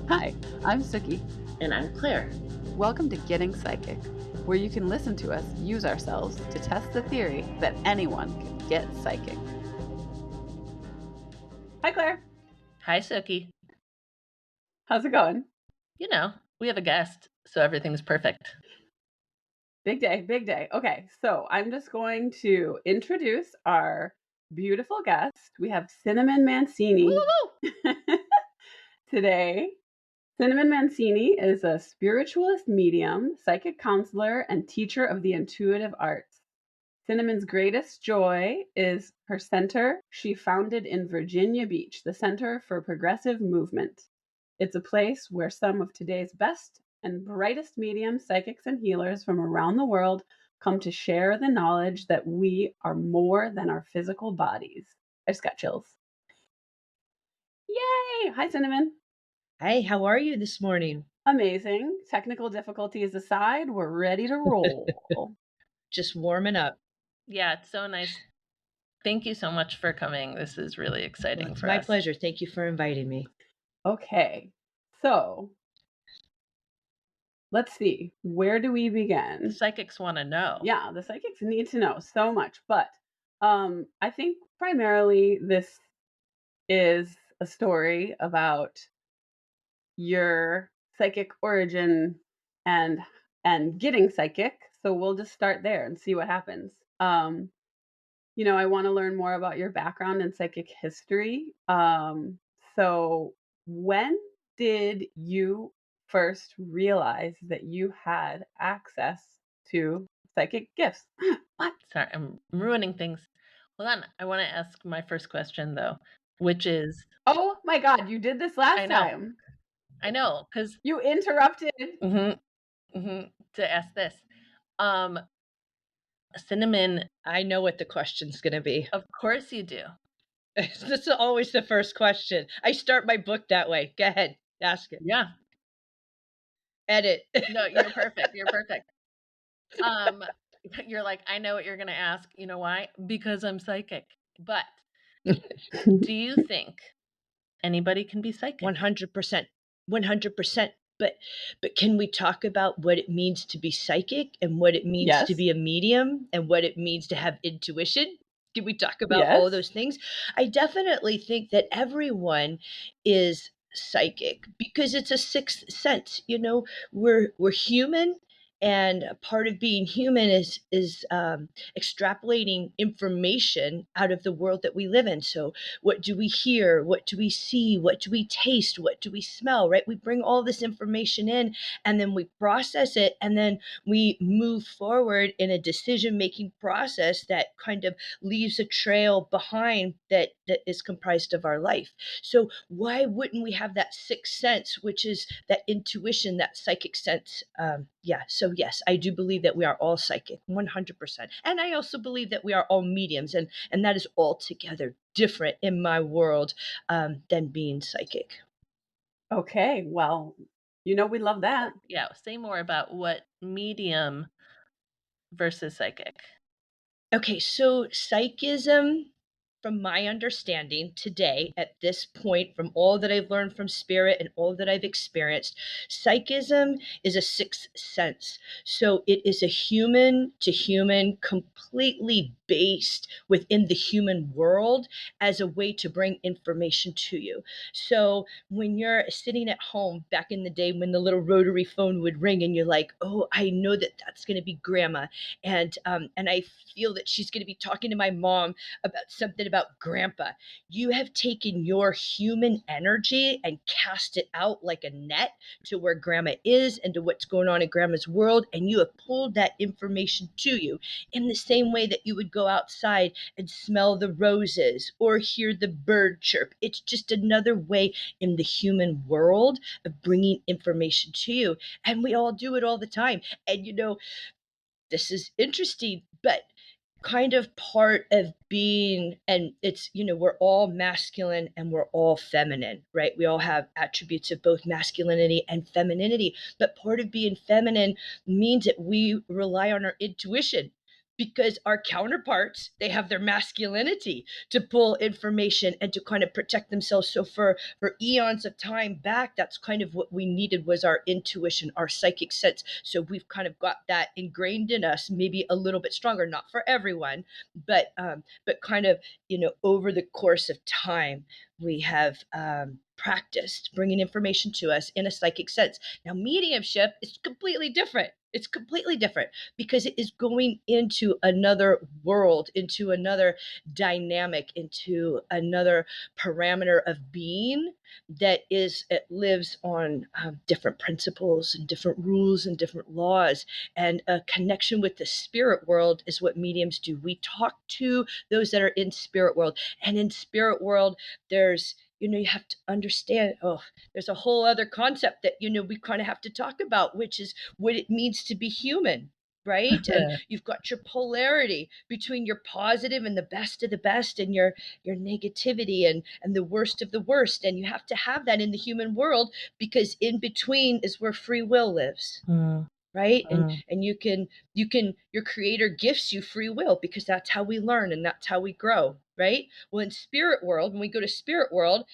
Hi, I'm Suki. And I'm Claire. Welcome to Getting Psychic, where you can listen to us use ourselves to test the theory that anyone can get psychic. Hi, Claire. Hi, Suki. How's it going? You know, we have a guest, so everything's perfect. Big day, big day. Okay, so I'm just going to introduce our beautiful guest. We have Cinnimon Mancini today. Cinnimon Mancini is a spiritualist medium, psychic counselor, and teacher of the intuitive arts. Cinnamon's greatest joy is her center she founded in Virginia Beach, the Center for Progressive Movement. It's a place where some of today's best and brightest mediums, psychics, and healers from around the world come to share the knowledge that we are more than our physical bodies. I just got chills. Yay! Hi, Cinnamon. Hey, how are you this morning? Amazing. Technical difficulties aside, we're ready to roll. Just warming up. Yeah, it's so nice. Thank you so much for coming. This is really exciting Well, it's for my us. pleasure. Thank you for inviting me. Okay, so let's see. Where do we begin? The psychics want to know. Yeah, the psychics need to know so much, but I think primarily this is a story about your psychic origin and getting psychic. So we'll just start there and see what happens. I want to learn more about your background and psychic history. So when did you first realize that you had access to psychic gifts? What? Sorry, I'm ruining things. Hold on. I want to ask my first question, though, which is... Oh my God, you did this last time. I know, because... You interrupted. To ask this. Cinnamon... I know what the question's going to be. Of course you do. This is always the first question. I start my book that way. Go ahead. Ask it. Yeah. Edit. No, you're perfect. You're perfect. You're like, I know what you're going to ask. You know why? Because I'm psychic. But do you think anybody can be psychic? 100%. 100%. But can we talk about what it means to be psychic and what it means to be a medium and what it means to have intuition? Can we talk about all those things? I definitely think that everyone is psychic because it's a sixth sense. We're human, and a part of being human is extrapolating information out of the world that we live in. So what do we hear? What do we see? What do we taste? What do we smell? Right? We bring all this information in, and then we process it, and then we move forward in a decision-making process that kind of leaves a trail behind that is comprised of our life. So why wouldn't we have that sixth sense, which is that intuition, that psychic sense? So yes, I do believe that we are all psychic, 100%. And I also believe that we are all mediums, and that is altogether different in my world than being psychic. Okay, well, we love that. Yeah, say more about what medium versus psychic. Okay, so psychism, from my understanding today, at this point, from all that I've learned from spirit and all that I've experienced, psychism is a sixth sense. So it is a human to human, completely based within the human world as a way to bring information to you. So when you're sitting at home back in the day when the little rotary phone would ring and you're like, oh, I know that that's going to be grandma. And I feel that she's going to be talking to my mom about something about grandpa. You have taken your human energy and cast it out like a net to where grandma is and to what's going on in grandma's world, and you have pulled that information to you in the same way that you would go outside and smell the roses or hear the bird chirp. It's just another way in the human world of bringing information to you, and we all do it all the time. And this is interesting, but kind of part of being, and it's, we're all masculine and we're all feminine, right? We all have attributes of both masculinity and femininity, but part of being feminine means that we rely on our intuition. because our counterparts, they have their masculinity to pull information and to kind of protect themselves. So for eons of time back, that's kind of what we needed, was our intuition, our psychic sense. So we've kind of got that ingrained in us, maybe a little bit stronger, not for everyone, but kind of, over the course of time, we have practiced bringing information to us in a psychic sense. Now, mediumship is completely different. It's completely different because it is going into another world, into another dynamic, into another parameter of being that it lives on different principles and different rules and different laws. And a connection with the spirit world is what mediums do. We talk to those that are in spirit world. And in spirit world, there's, you have to understand, there's a whole other concept that, we kind of have to talk about, which is what it means to be human, right? And you've got your polarity between your positive and the best of the best, and your negativity and the worst of the worst. And you have to have that in the human world, because in between is where free will lives. Right. And you can your creator gifts you free will, because that's how we learn and that's how we grow. Right. Well, in spirit world, when we go to spirit world,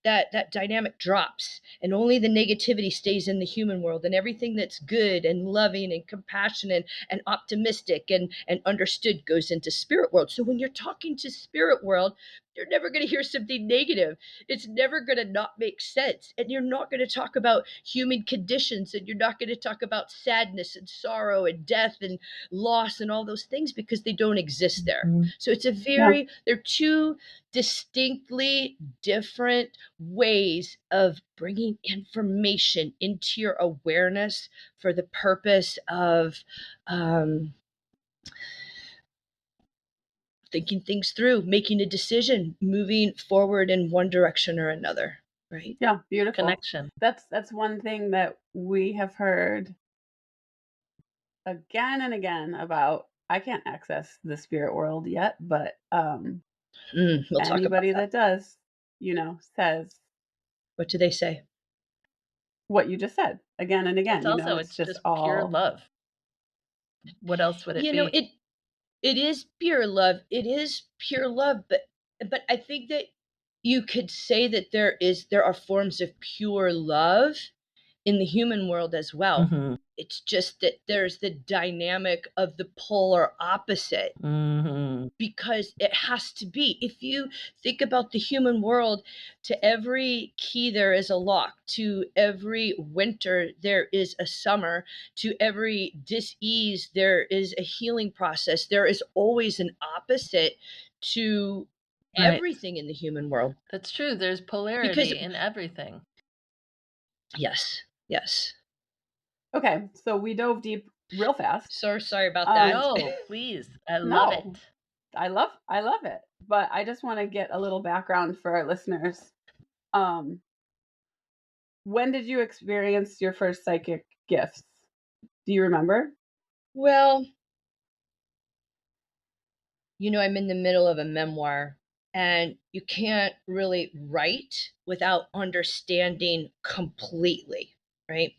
that dynamic drops, and only the negativity stays in the human world, and everything that's good and loving and compassionate and optimistic and understood goes into spirit world. So when you're talking to spirit world, you're never going to hear something negative. It's never going to not make sense. And you're not going to talk about human conditions, and you're not going to talk about sadness and sorrow and death and loss and all those things, because they don't exist there. So it's they're two distinctly different ways of bringing information into your awareness for the purpose of thinking things through, making a decision, moving forward in one direction or another. Right? Yeah, beautiful. Connection. That's one thing that we have heard again and again about. I can't access the spirit world yet, but we'll anybody that does, says. What do they say? What you just said again and again. It's just all pure love. What else would it be? It is pure love. It is pure love, but I think that you could say that there are forms of pure love in the human world as well. It's just that there's the dynamic of the polar opposite, because it has to be. If you think about the human world, to every key there is a lock, to every winter there is a summer, to every dis-ease there is a healing process. There is always an opposite to everything in the human world. That's true. There's polarity in everything. Yes. Okay, so we dove deep real fast. Sorry about that. No, please. I love it. I love it. But I just want to get a little background for our listeners. When did you experience your first psychic gifts? Do you remember? Well, I'm in the middle of a memoir, and you can't really write without understanding completely, right?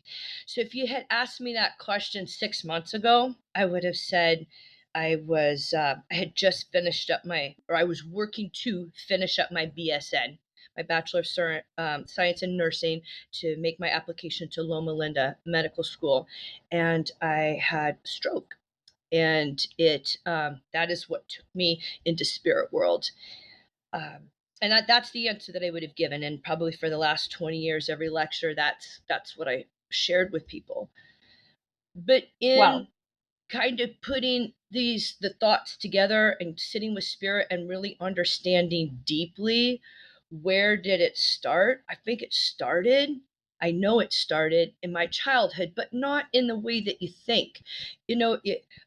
So if you had asked me that question 6 months ago, I would have said I had just finished up I was working to finish up my BSN, my Bachelor of Science in Nursing, to make my application to Loma Linda Medical School. And I had a stroke. And that is what took me into spirit world. And that's the answer that I would have given. And probably for the last 20 years, every lecture, that's what I shared with people. But in kind of putting the thoughts together and sitting with spirit and really understanding deeply, where did it start? I know it started in my childhood, but not in the way that you think.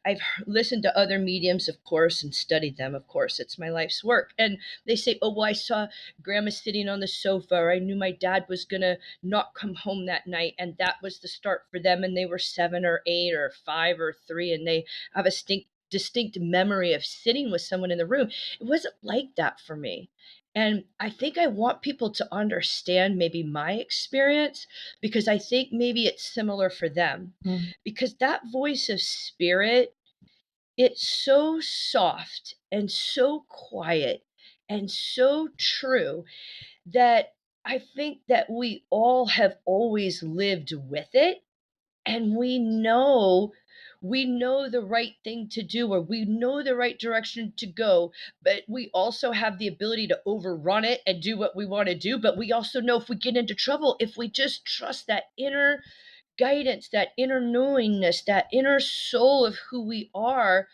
I've listened to other mediums, of course, and studied them. Of course, it's my life's work. And they say, oh, well, I saw grandma sitting on the sofa, or I knew my dad was going to not come home that night. And that was the start for them. And they were 7 or 8 or 5 or 3. And they have a distinct memory of sitting with someone in the room. It wasn't like that for me. And I think I want people to understand maybe my experience, because I think maybe it's similar for them. Because that voice of spirit it's so soft and so quiet and so true that I think that we all have always lived with it, and we know the right thing to do, or we know the right direction to go, but we also have the ability to overrun it and do what we want to do. But we also know if we get into trouble, if we just trust that inner guidance, that inner knowingness, that inner soul of who we are,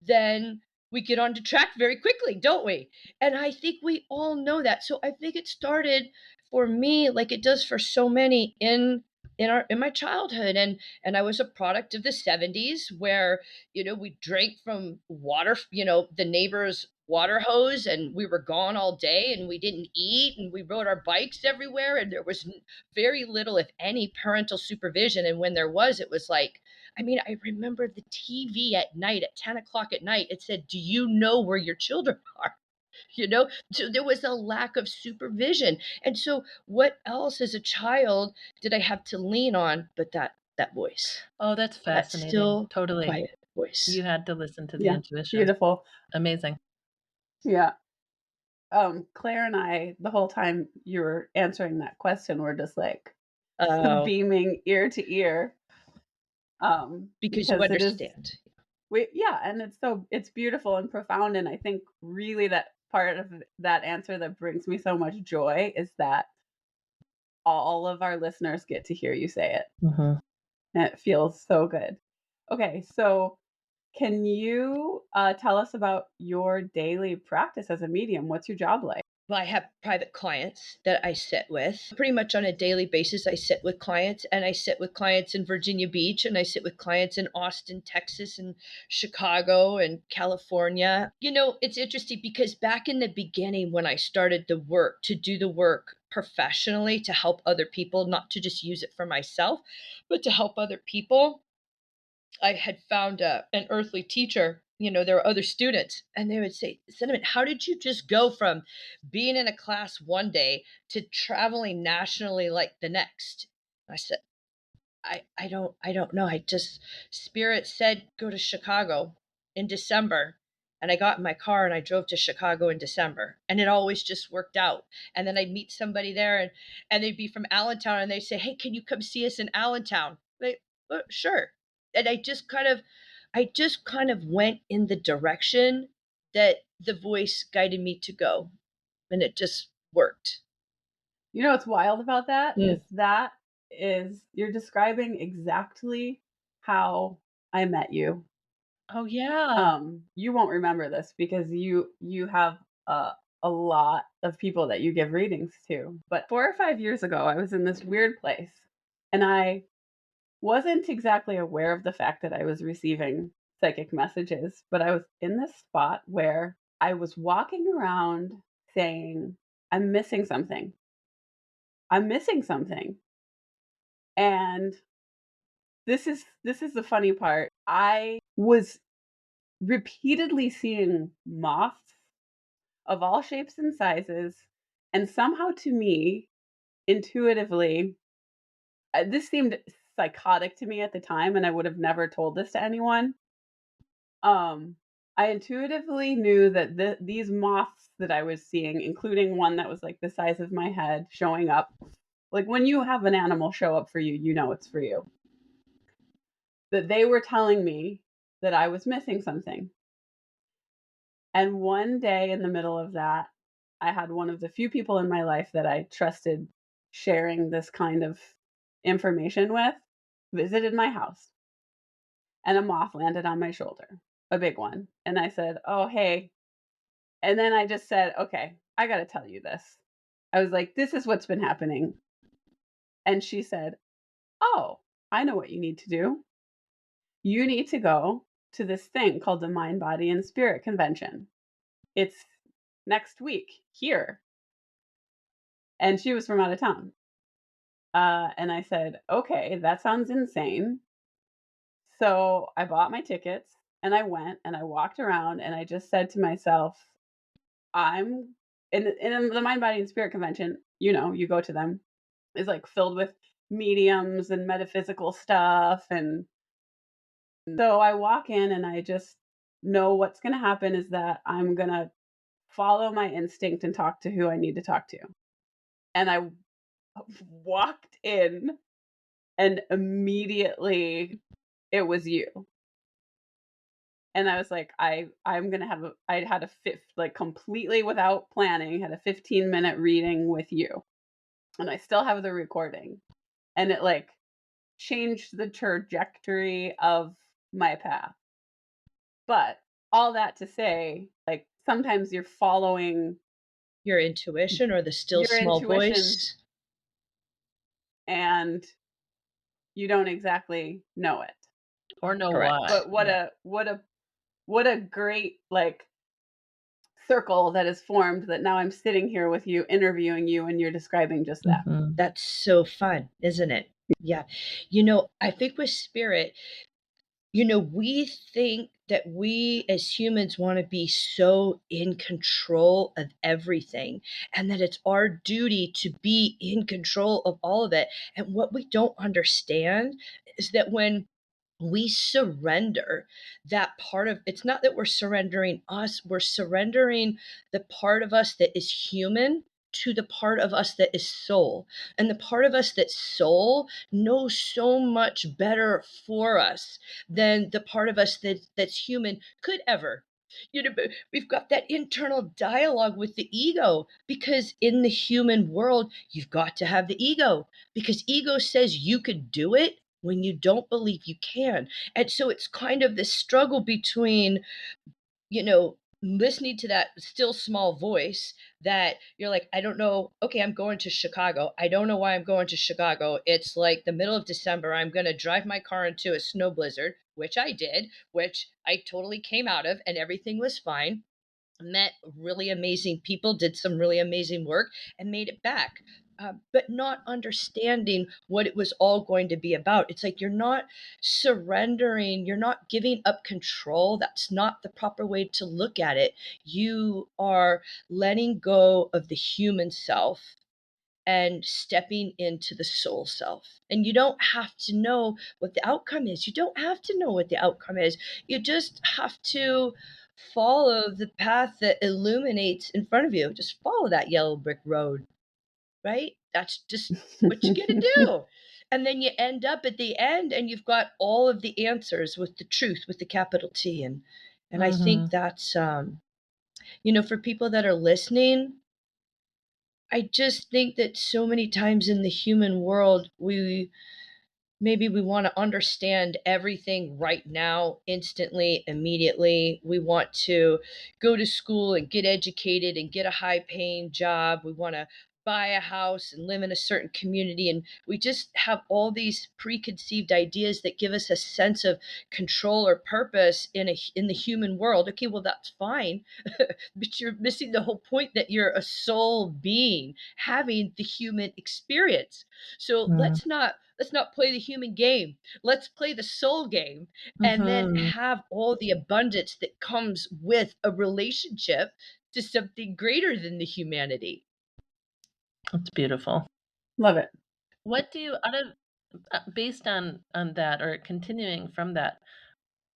then we get on to track very quickly, don't we? And I think we all know that. So I think it started for me like it does for so many in my childhood, and I was a product of the 70s where we drank from water, the neighbor's water hose, and we were gone all day and we didn't eat and we rode our bikes everywhere, and there was very little, if any, parental supervision. And when there was, it was like, I mean, I remember the TV at night at 10 o'clock at night. It said, "Do you know where your children are?" So there was a lack of supervision. And so, what else as a child did I have to lean on but that voice, Oh, that's that fascinating. still, Totally. quiet voice? You had to listen to the Yeah, intuition. beautiful. Amazing. Yeah. Claire and I, the whole time you were answering that question, were just like Oh, beaming ear to ear. because you Because it is, understand. and it's beautiful and profound. And I think really that part of that answer that brings me so much joy is that all of our listeners get to hear you say it. Mm-hmm. And it feels so good. Okay, so can you tell us about your daily practice as a medium? What's your job like? Well, I have private clients that I sit with pretty much on a daily basis. I sit with clients, and I sit with clients in Virginia Beach, and I sit with clients in Austin, Texas, and Chicago and California. It's interesting because back in the beginning, when I started the work to do the work professionally to help other people, not to just use it for myself, but to help other people, I had found an earthly teacher. There were other students, and they would say, "Cinnamon, how did you just go from being in a class one day to traveling nationally like the next?" I said, I don't know. I just, Spirit said go to Chicago in December. And I got in my car and I drove to Chicago in December. And it always just worked out. And then I'd meet somebody there, and they'd be from Allentown, and they'd say, "Hey, can you come see us in Allentown?" Like, sure. And I just kind of went in the direction that the voice guided me to go. And it just worked. You know what's wild about that Mm. is you're describing exactly how I met you. Oh, yeah. You won't remember this because you have a lot of people that you give readings to. But 4 or 5 years ago, I was in this weird place, and I wasn't exactly aware of the fact that I was receiving psychic messages, but I was in this spot where I was walking around saying, "I'm missing something. I'm missing something." And this is the funny part. I was repeatedly seeing moths of all shapes and sizes, and somehow to me, intuitively, this seemed psychotic to me at the time, and I would have never told this to anyone. Um, I intuitively knew that these moths that I was seeing, including one that was like the size of my head, showing up. Like when you have an animal show up for you, you know it's for you. That they were telling me that I was missing something. And one day in the middle of that, I had one of the few people in my life that I trusted sharing this kind of information with visited my house, and a moth landed on my shoulder, a big one. And I said, "Oh, hey." And then I just said, "Okay, I got to tell you this." I was like, "This is what's been happening." And she said, "Oh, I know what you need to do. You need to go to this thing called the Mind, Body, and Spirit Convention. It's next week here." And she was from out of town. And I said, "Okay, that sounds insane." So I bought my tickets and I went and I walked around and I just said to myself, I'm in the Mind, Body, and Spirit Convention, you go to them, is like filled with mediums and metaphysical stuff. And so I walk in and I just know what's going to happen is that I'm going to follow my instinct and talk to who I need to talk to. And I walked in and immediately it was you. And I was like, I'm going to have I had a like completely without planning, had a 15-minute reading with you. And I still have the recording. And it like changed the trajectory of my path. But all that to say, like sometimes you're following your intuition or the still your small intuition voice, and you don't exactly know it. Or know correct. why. But what a great like circle that is formed, that now I'm sitting here with you, interviewing you, and you're describing just that. Mhm. That's so fun, isn't it? Yeah. I think with spirit, we think that we as humans want to be so in control of everything, and that it's our duty to be in control of all of it. And what we don't understand is that when we surrender that part of it's not that we're surrendering us, we're surrendering the part of us that is human to the part of us that is soul. And the part of us that's soul knows so much better for us than the part of us that's human could ever. But we've got that internal dialogue with the ego, because in the human world, you've got to have the ego, because ego says you could do it when you don't believe you can. And so it's kind of this struggle between, listening to that still small voice that you're like, I don't know. Okay, I'm going to Chicago. I don't know why I'm going to Chicago. It's like the middle of December. I'm going to drive my car into a snow blizzard, which I did, which I totally came out of, and everything was fine. Met really amazing people, did some really amazing work, and made it back. But not understanding what it was all going to be about. It's like you're not surrendering, you're not giving up control. That's not the proper way to look at it. You are letting go of the human self and stepping into the soul self. And you don't have to know what the outcome is. You don't have to know what the outcome is. You just have to follow the path that illuminates in front of you. Just follow that yellow brick road, right? That's just what you get to do. And then you end up at the end and you've got all of the answers with the truth, with the capital T. And I think that's for people that are listening, I just think that so many times in the human world, maybe we want to understand everything right now, instantly, immediately. We want to go to school and get educated and get a high paying job. We want to buy a house and live in a certain community. And we just have all these preconceived ideas that give us a sense of control or purpose in the human world. Okay, well, that's fine. But you're missing the whole point that you're a soul being having the human experience. So let's not play the human game. Let's play the soul game, and then have all the abundance that comes with a relationship to something greater than the humanity. That's beautiful. Love it. What do you, out of based on that, or continuing from that,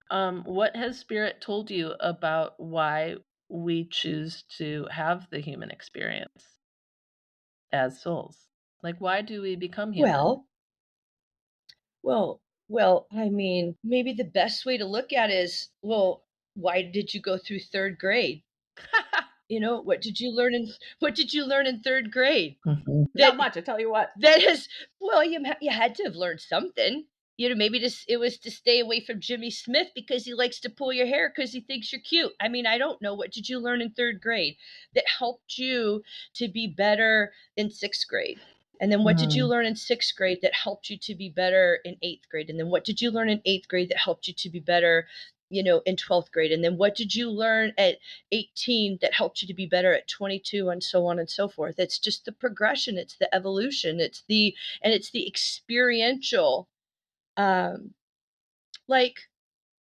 what has spirit told you about why we choose to have the human experience as souls? Like, why do we become human? Well, I mean, maybe the best way to look at it is, well, why did you go through third grade? What did you learn in third grade? Mhm. Not much, I tell you what. That is, well, you had to have learned something. Maybe it was to stay away from Jimmy Smith because he likes to pull your hair because he thinks you're cute. I mean, I don't know. What did you learn in third grade that helped you to be better in sixth grade? And then what did you learn in sixth grade that helped you to be better in eighth grade? And then what did you learn in eighth grade that helped you to be better, in 12th grade? And then what did you learn at 18 that helped you to be better at 22, and so on and so forth? It's just the progression. It's the evolution. It's the experiential. Like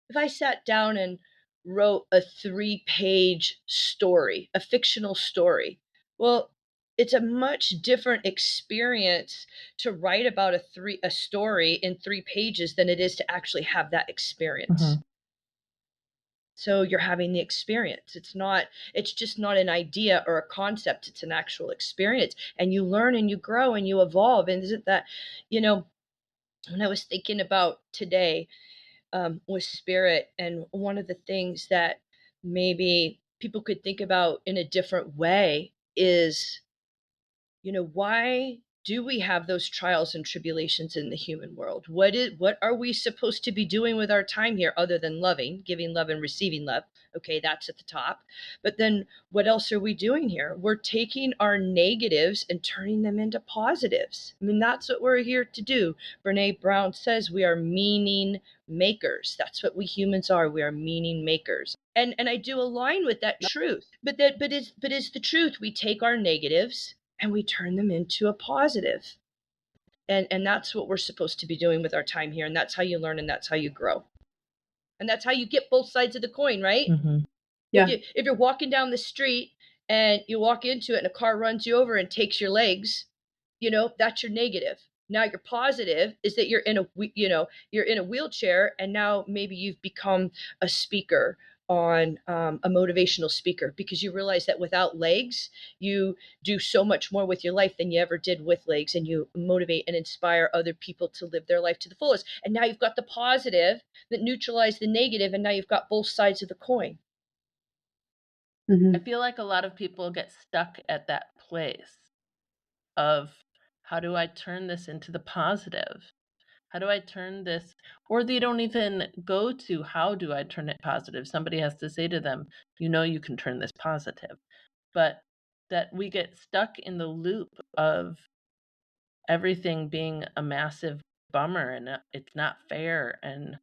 if I sat down and wrote a 3-page story, a fictional story, well, it's a much different experience to write about a story in 3 pages than it is to actually have that experience. So you're having the experience. It's just not an idea or a concept. It's an actual experience. And you learn and you grow and you evolve. And isn't that, when I was thinking about today, with spirit, and one of the things that maybe people could think about in a different way is, why do we have those trials and tribulations in the human world? What are we supposed to be doing with our time here other than loving, giving love and receiving love? Okay, that's at the top. But then what else are we doing here? We're taking our negatives and turning them into positives. I mean, that's what we're here to do. Brene Brown says we are meaning makers. That's what we humans are. We are meaning makers. And I do align with that truth. But is the truth. We take our negatives and we turn them into a positive. And that's what we're supposed to be doing with our time here. And that's how you learn and that's how you grow. And that's how you get both sides of the coin, right? Mm-hmm. Yeah. If you're walking down the street and you walk into it and a car runs you over and takes your legs, that's your negative. Now your positive is that you're in a wheelchair, and now maybe you've become a speaker, on a motivational speaker, because you realize that without legs you do so much more with your life than you ever did with legs, and you motivate and inspire other people to live their life to the fullest. And now you've got the positive that neutralized the negative, and now you've got both sides of the coin. Mm-hmm. I feel like a lot of people get stuck at that place of, how do I turn this into the positive? How do I turn this? Or they don't even go to, how do I turn it positive? Somebody has to say to them, you can turn this positive. But that we get stuck in the loop of everything being a massive bummer, and it's not fair, and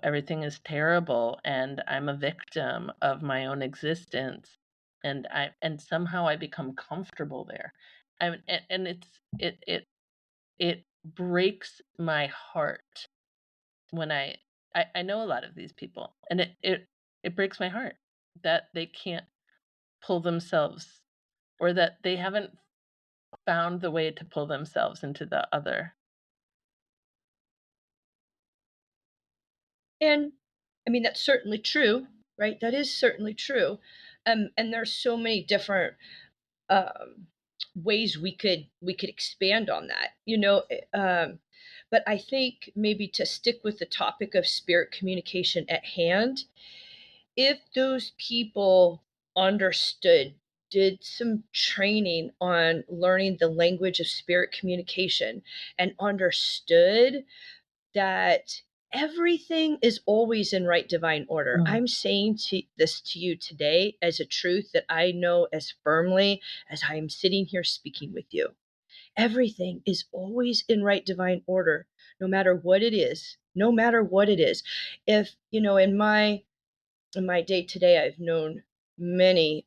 everything is terrible, and I'm a victim of my own existence, and somehow I become comfortable there. And it breaks my heart when I know a lot of these people, and it breaks my heart that they can't pull themselves, or that they haven't found the way to pull themselves into the other. And I mean, that's certainly true, right? That is certainly true. And there's so many different um, ways we could expand on that, but I think maybe to stick with the topic of spirit communication at hand, if those people understood, did some training on learning the language of spirit communication, and understood that everything is always in right divine order. Mm. I'm saying this to you today as a truth that I know as firmly as I am sitting here speaking with you. Everything is always in right divine order, no matter what it is. No matter what it is. If, in my day today, I've known many,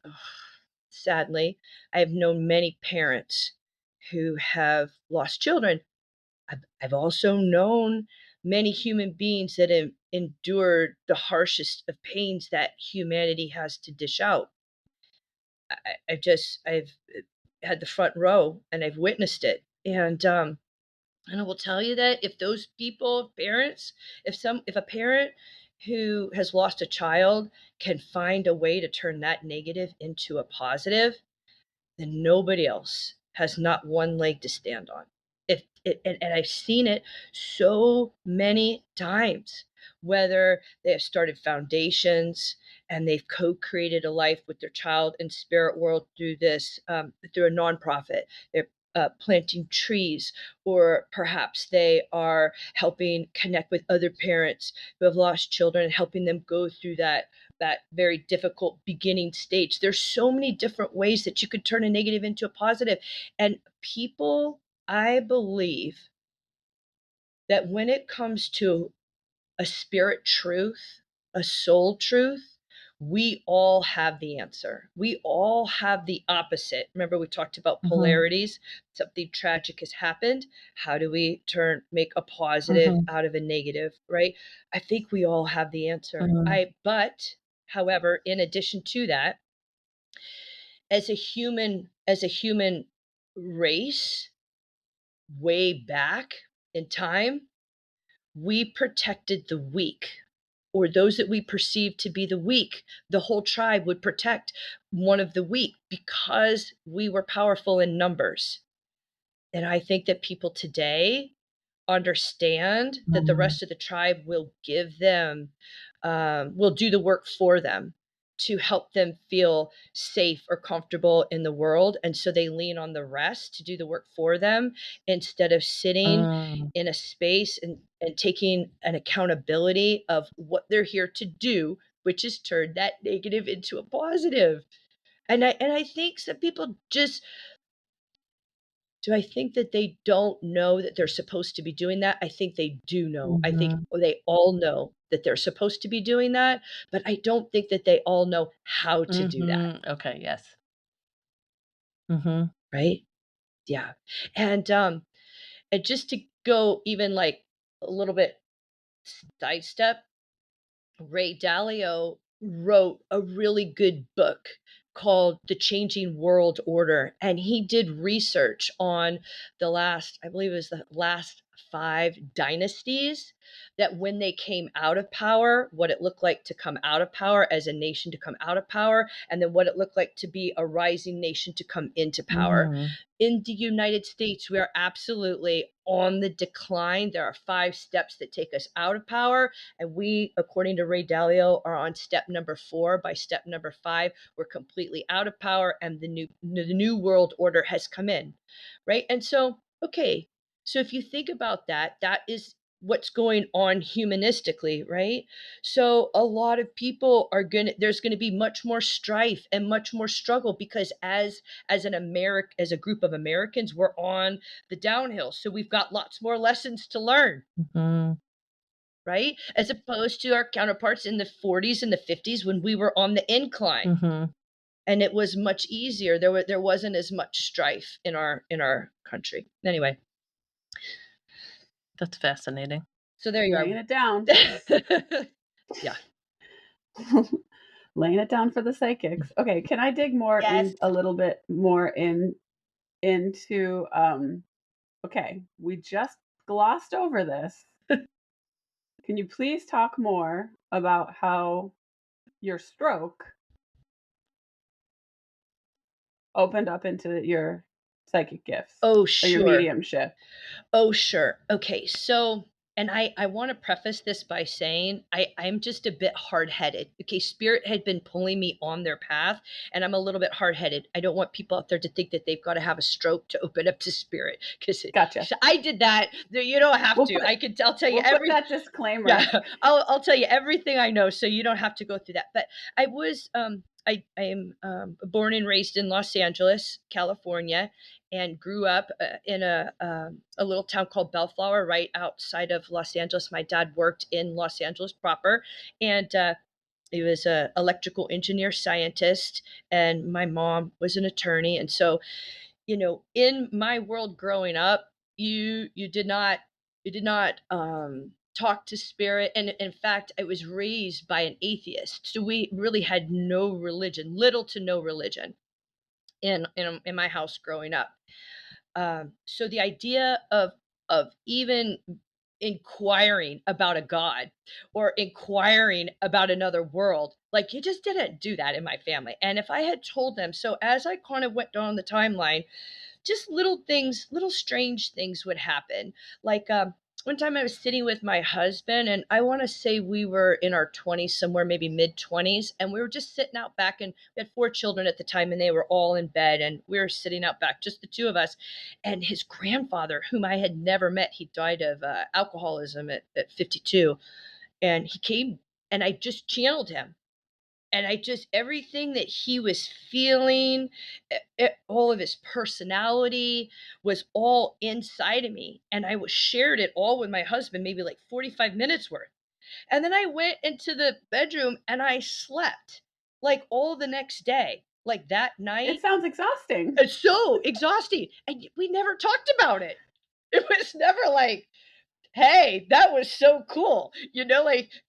sadly, I've known many parents who have lost children. I've also known many human beings that have endured the harshest of pains that humanity has to dish out. I've had the front row and I've witnessed it. And I will tell you that if those people, parents, if a parent who has lost a child can find a way to turn that negative into a positive, then nobody else has not one leg to stand on. And I've seen it so many times, whether they have started foundations and they've co-created a life with their child and spirit world through this, through a nonprofit. They're planting trees, or perhaps they are helping connect with other parents who have lost children and helping them go through that very difficult beginning stage. There's so many different ways that you could turn a negative into a positive. And people, I believe that when it comes to a spirit truth, a soul truth, we all have the answer. We all have the opposite. Remember, we talked about polarities. Something tragic has happened. How do we make a positive Mm-hmm. out of a negative, right? I think we all have the answer. Mm-hmm. But however, in addition to that, as a human race, way back in time, we protected the weak or those that we perceive to be the weak, the whole tribe would protect one of the weak because we were powerful in numbers. And I think that people today understand that the rest of the tribe will give them, will do the work for them to help them feel safe or comfortable in the world. And so they lean on the rest to do the work for them instead of sitting in a space and taking an accountability of what they're here to do, which is turn that negative into a positive. And I think some people just, do I think that they don't know that they're supposed to be doing that? I think they do know. I think they all know that they're supposed to be doing that, but I don't think that they all know how to do that, Okay, yes. right? Yeah. And just to go even like a little bit sidestep, Ray Dalio wrote a really good book called The Changing World Order. And he did research on the last, I believe it was the last 5 dynasties, that when they came out of power, what it looked like to come out of power as a nation, to come out of power, and then what it looked like to be a rising nation to come into power. In the United States, we are absolutely on the decline. There are 5 steps that take us out of power. And we, according to Ray Dalio, are on step number 4. By step number 5, we're completely out of power and the new world order has come in, right? And so, okay, so if you think about that, that is what's going on humanistically, right? So a lot of people are there's going to be much more strife and much more struggle because as a group of Americans, we're on the downhill. So we've got lots more lessons to learn. Right? As opposed to our counterparts in the 40s and the 50s when we were on the incline. And it was much easier. There wasn't as much strife in our country. Anyway. That's fascinating. So there you Laying are. it down. Yeah. Laying it down for the psychics. Okay, can I dig more in a little bit more into okay, we just glossed over this. Can you please talk more about how your stroke opened up into your psychic gifts? Oh, Or sure. your mediumship? Oh, sure. Okay, so, and I want to preface this by saying I'm just a bit hard-headed. Okay, Spirit had been pulling me on their path, and I'm a little bit hard-headed. I don't want people out there to think that they've got to have a stroke to open up to Spirit, because Gotcha. I did that. You don't have to. I'll tell you put that disclaimer. Yeah, I'll tell you everything I know, so you don't have to go through that. But I was I am born and raised in Los Angeles, California, and grew up in a little town called Bellflower, right outside of Los Angeles. My dad worked in Los Angeles proper, and he was an electrical engineer scientist, and my mom was an attorney. And so, in my world growing up, you did not talk to Spirit. And in fact, I was raised by an atheist, so we really had no religion, little to no religion in my house growing up. So the idea of even inquiring about a God or inquiring about another world, like, you just didn't do that in my family. And if I had told them, so as I kind of went down the timeline, just little things, little strange things would happen. Like one time I was sitting with my husband, and I want to say we were in our 20s, somewhere maybe mid 20s, and we were just sitting out back, and we had 4 children at the time, and they were all in bed, and we were sitting out back, just the 2 of us. And his grandfather, whom I had never met, he died of alcoholism at 52, and he came, and I just channeled him. And everything that he was feeling, all of his personality was all inside of me. And I shared it all with my husband, maybe like 45 minutes worth. And then I went into the bedroom and I slept like all the next day, like that night. It sounds exhausting. It's so exhausting. And we never talked about it. It was never like, hey, that was so cool.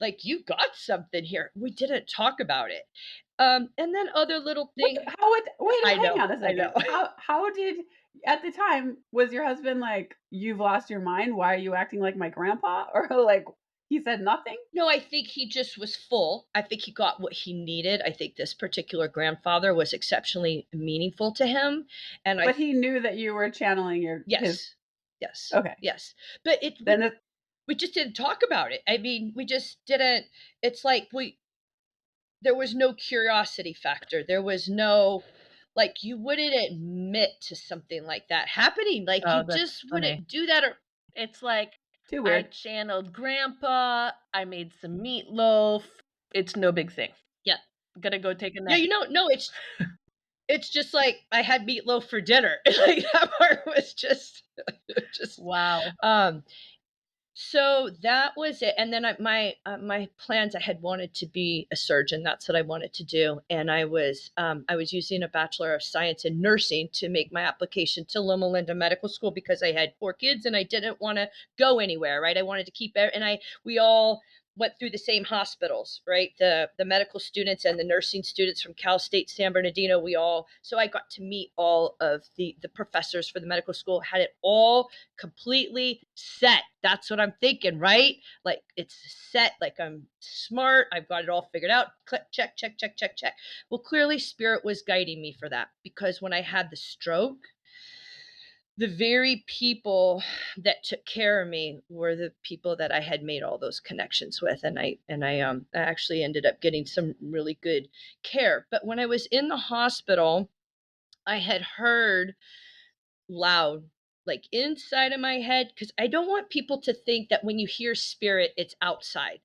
Like you got something here. We didn't talk about it. And then other little things. Hang on a second. How did, at the time, was your husband like, you've lost your mind? Why are you acting like my grandpa? Or like, He said nothing? No, I think he just was full. I think he got what he needed. I think this particular grandfather was exceptionally meaningful to him, and But he knew that you were channeling his. yes, yes, Okay. yes. But Then it, we just didn't talk about it. I mean, we just didn't. It's like there was no curiosity factor. There was no, like, you wouldn't admit to something like that happening. Like, you Oh, that's just funny. wouldn't do that. Or It's like too I weird. channeled grandpa, I made some meatloaf. It's no big thing. yeah, Gotta go take a yeah. nap. No, it's just like I had meatloaf for dinner. Like that part was just Wow. So that was it. And then my plans, I had wanted to be a surgeon. That's what I wanted to do. And I was using a Bachelor of Science in nursing to make my application to Loma Linda Medical School because I had 4 kids and I didn't want to go anywhere. Right. I wanted to keep it. And we all went through the same hospitals, right? The medical students and the nursing students from Cal State San Bernardino, so I got to meet all of the professors for the medical school, had it all completely set. That's what I'm thinking, right? Like it's set, like I'm smart, I've got it all figured out. Click, check, check, check, check, check. Well, clearly spirit was guiding me for that, because when I had the stroke, the very people that took care of me were the people that I had made all those connections with, and I actually ended up getting some really good care. But when I was in the hospital, I had heard loud, like inside of my head, because I don't want people to think that when you hear spirit, it's outside.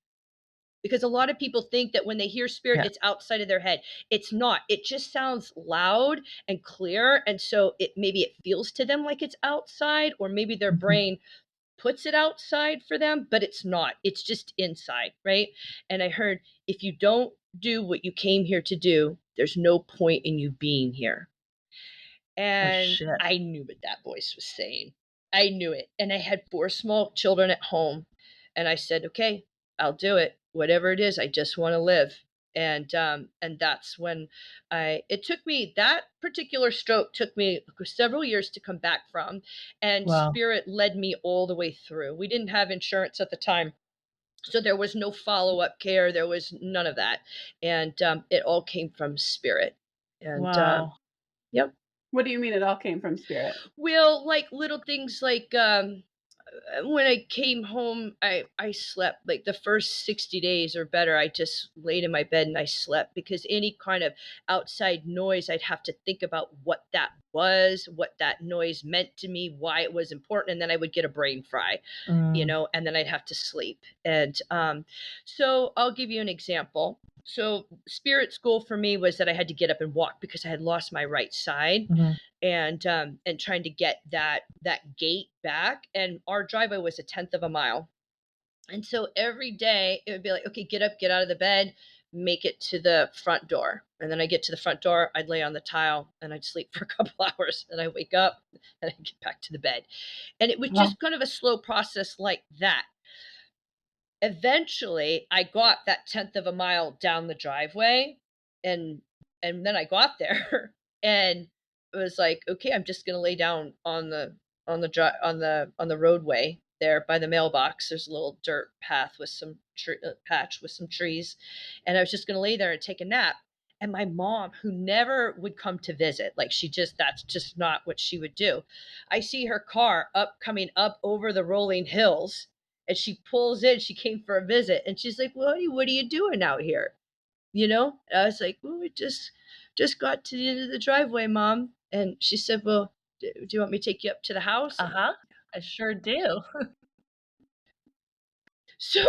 Because a lot of people think that when they hear spirit, Yeah. it's outside of their head. It's not. It just sounds loud and clear. And so maybe it feels to them like it's outside, or maybe their Mhm. brain puts it outside for them, but it's not. It's just inside, right? And I heard, if you don't do what you came here to do, there's no point in you being here. Oh, And shit. I knew what that voice was saying. I knew it. And I had 4 small children at home. And I said, okay, I'll do it. Whatever it is, I just want to live. And that's when it took me, that particular stroke took me several years to come back from. And Wow. spirit led me all the way through. We didn't have insurance at the time. So there was no follow-up care. There was none of that. And it all came from spirit. And Wow. yep. What do you mean it all came from spirit? Well, like little things like when I came home, I slept like the first 60 days or better. I just laid in my bed and I slept, because any kind of outside noise, I'd have to think about what that was, what that noise meant to me, why it was important. And then I would get a brain fry, Mm. and then I'd have to sleep. And so I'll give you an example. So spirit school for me was that I had to get up and walk because I had lost my right side, Mhm. and trying to get that gait back. And our driveway was a tenth of a mile. And so every day it would be like, okay, get up, get out of the bed, make it to the front door. And then I get to the front door, I'd lay on the tile and I'd sleep for a couple hours. And I wake up and I get back to the bed. And it was Wow. just kind of a slow process like that. Eventually I got that tenth of a mile down the driveway, and then I got there and it was like, okay, I'm just going to lay down on the roadway there by the mailbox. There's a little dirt path with some patch with some trees, and I was just going to lay there and take a nap. And my mom, who never would come to visit, like that's just not what she would do. I see her car coming up over the rolling hills, and she pulls in. She came for a visit, and she's like, "Well, what are you doing out here?" I was like, "Well, we just got to the end of the driveway, Mom." And she said, "Well, do you want me to take you up to the house?" Uh-huh. I sure do. So,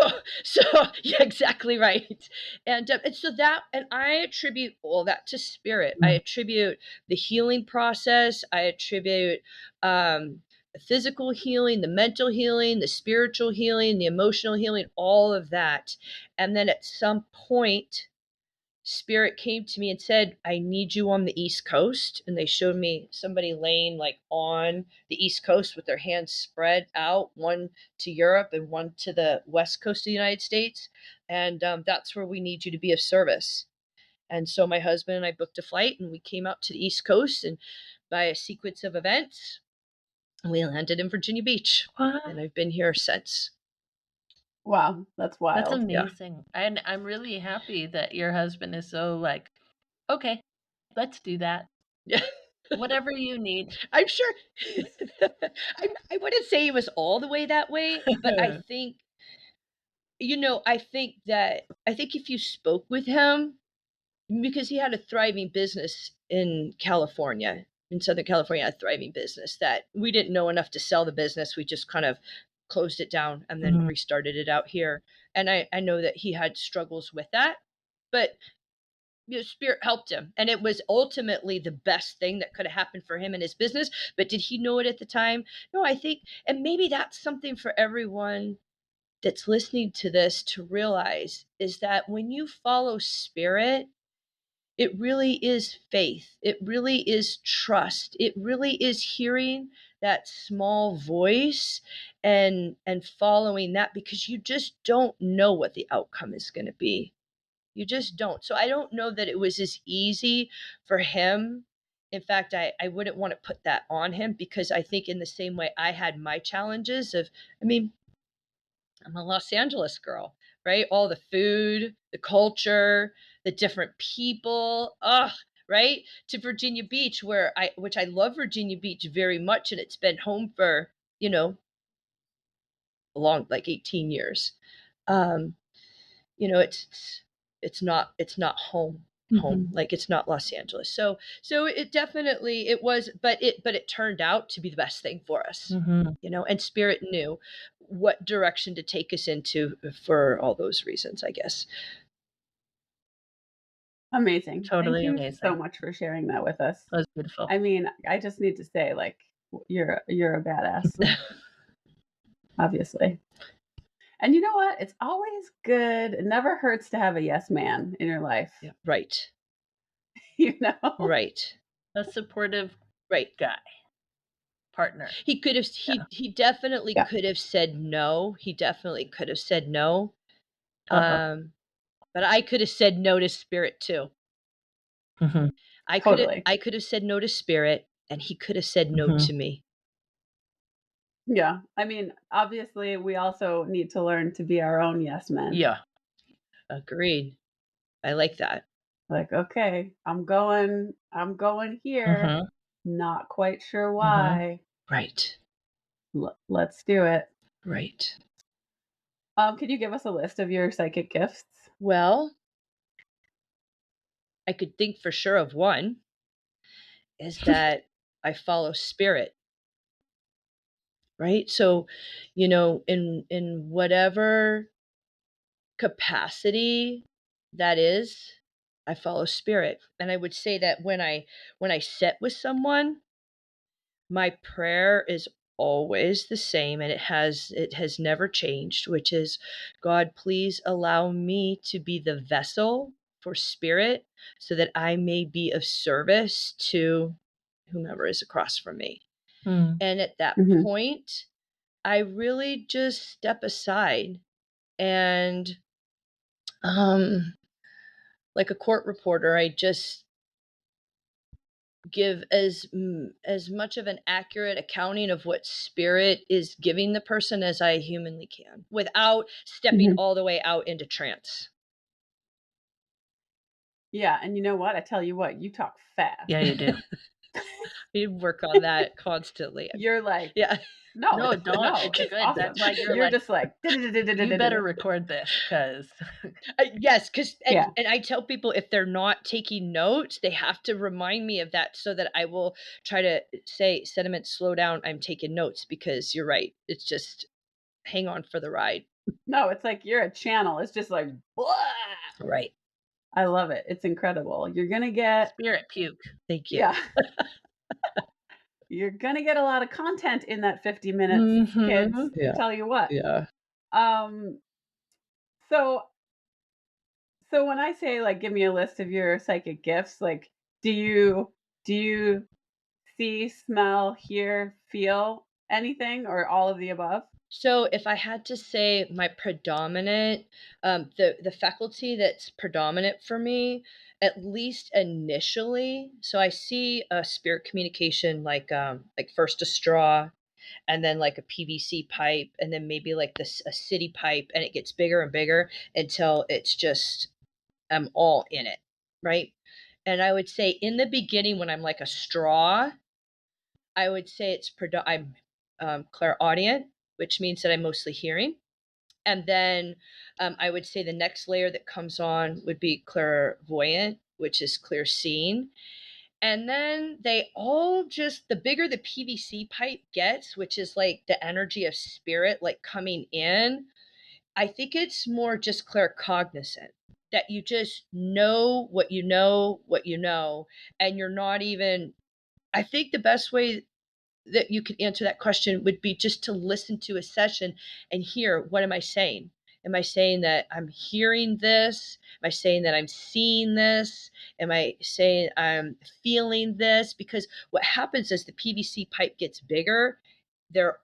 so yeah, exactly right. And so and I attribute all that to spirit. I Mm. attribute the healing process. I attribute the physical healing, the mental healing, the spiritual healing, the emotional healing, all of that. And then at some point, spirit came to me and said, I need you on the East Coast. And they showed me somebody laying like on the East Coast with their hands spread out, one to Europe and one to the West Coast of the United States. And that's where we need you to be of service. And so my husband and I booked a flight and we came out to the East Coast, and by a sequence of events, we landed in Virginia Beach. What? And I've been here since. Wow, that's That's wild. Yeah. amazing. And I'm really happy that your husband is so like, okay, let's do that. Yeah. Whatever you need. I'm sure. I wouldn't say he was all the way that way, but I think, I think if you spoke with him, because he had a thriving business in California, in Southern California, a thriving business that we didn't know enough to sell the business. We just kind of closed it down and then Mhm. restarted it out here. And I know that he had struggles with that, but Spirit helped him. And it was ultimately the best thing that could have happened for him and his business. But did he know it at the time? No, I think, and maybe that's something for everyone that's listening to this to realize, is that when you follow Spirit, it really is faith. It really is trust. It really is hearing that small voice and following that, because you just don't know what the outcome is going to be. You just don't. So I don't know that it was as easy for him. In fact, I wouldn't want to put that on him, because I think in the same way I had my challenges of, I mean, I'm a Los Angeles girl, right? All the food, the culture, the different people, right? To Virginia Beach, which I love Virginia Beach very much, and it's been home for, a long, like 18 years. Um, it's not home, Mhm. like it's not Los Angeles. So it definitely, it was, but it turned out to be the best thing for us. Mhm. And Spirit knew what direction to take us into for all those reasons, I guess. Amazing. Thank Totally you so amazing. much for sharing that with us. That was beautiful. I mean, I just need to say, like, you're a badass, obviously. And you know what? It's always good. It never hurts to have a yes man in your life. Yeah, right, You know? right, A supportive right. guy, partner. He could have, Yeah. he definitely Yeah. could have said no. He definitely could have said no. Uh-huh. But I could have said no to Spirit too. Mhm. Totally. I could have said no to Spirit, and he could have said no Mhm. to me. Yeah. I mean, obviously, we also need to learn to be our own yes men. Yeah. Agreed. I like that. Like, okay, I'm going here. Mhm. Not quite sure Mhm. why. Right. Let's do it. Right. Can you give us a list of your psychic gifts? Well, I could think for sure of one, is that I follow Spirit, right? So, in whatever capacity that is, I follow Spirit. And I would say that when I sit with someone, my prayer is always the same, and it has never changed, which is, God, please allow me to be the vessel for Spirit, so that I may be of service to whomever is across from me. Mm. And at that Mhm. point, I really just step aside and, like a court reporter, I just give as much of an accurate accounting of what Spirit is giving the person as I humanly can, without stepping Mhm. all the way out into trance. Yeah, and you know what? I tell you what, you talk fast. Yeah, you do. We work on that constantly. You're like, Yeah. no, No, don't. no, It's it's good. That's awesome. why you're You're like, just like, you better record this because Yes, because and, yeah. and I tell people, if they're not taking notes, they have to remind me of that, so that I will try to say, Sediment, slow down. I'm taking notes, because you're right. It's just, hang on for the ride. No, it's like you're a channel. It's just like, blah. Right. I love it. It's incredible. You're gonna get, spirit puke. Thank you. yeah, you're gonna get a lot of content in that 50 minutes, kids. Mm-hmm. I Yeah. tell you what. Yeah. Um, so so when I say like give me a list of your psychic gifts, like do you see, smell, hear, feel anything or all of the above? So if I had to say my predominant, the faculty that's predominant for me, at least initially, so I see a spirit communication, like first a straw, and then like a PVC pipe, and then maybe like this a city pipe, and it gets bigger and bigger until it's just I'm all in it, right? And I would say in the beginning, when I'm like a straw, I would say I'm clairaudient, which means that I'm mostly hearing. And then I would say the next layer that comes on would be clairvoyant, which is clear seeing. And then they all just, the bigger the PVC pipe gets, which is like the energy of spirit, like coming in, I think it's more just claircognizant, that you just know what you know, what you know, and you're not even, I think the best way that you could answer that question would be just to listen to a session and hear, what am I saying? Am I saying that I'm hearing this? Am I saying that I'm seeing this? Am I saying I'm feeling this? Because what happens as the PVC pipe gets bigger, they're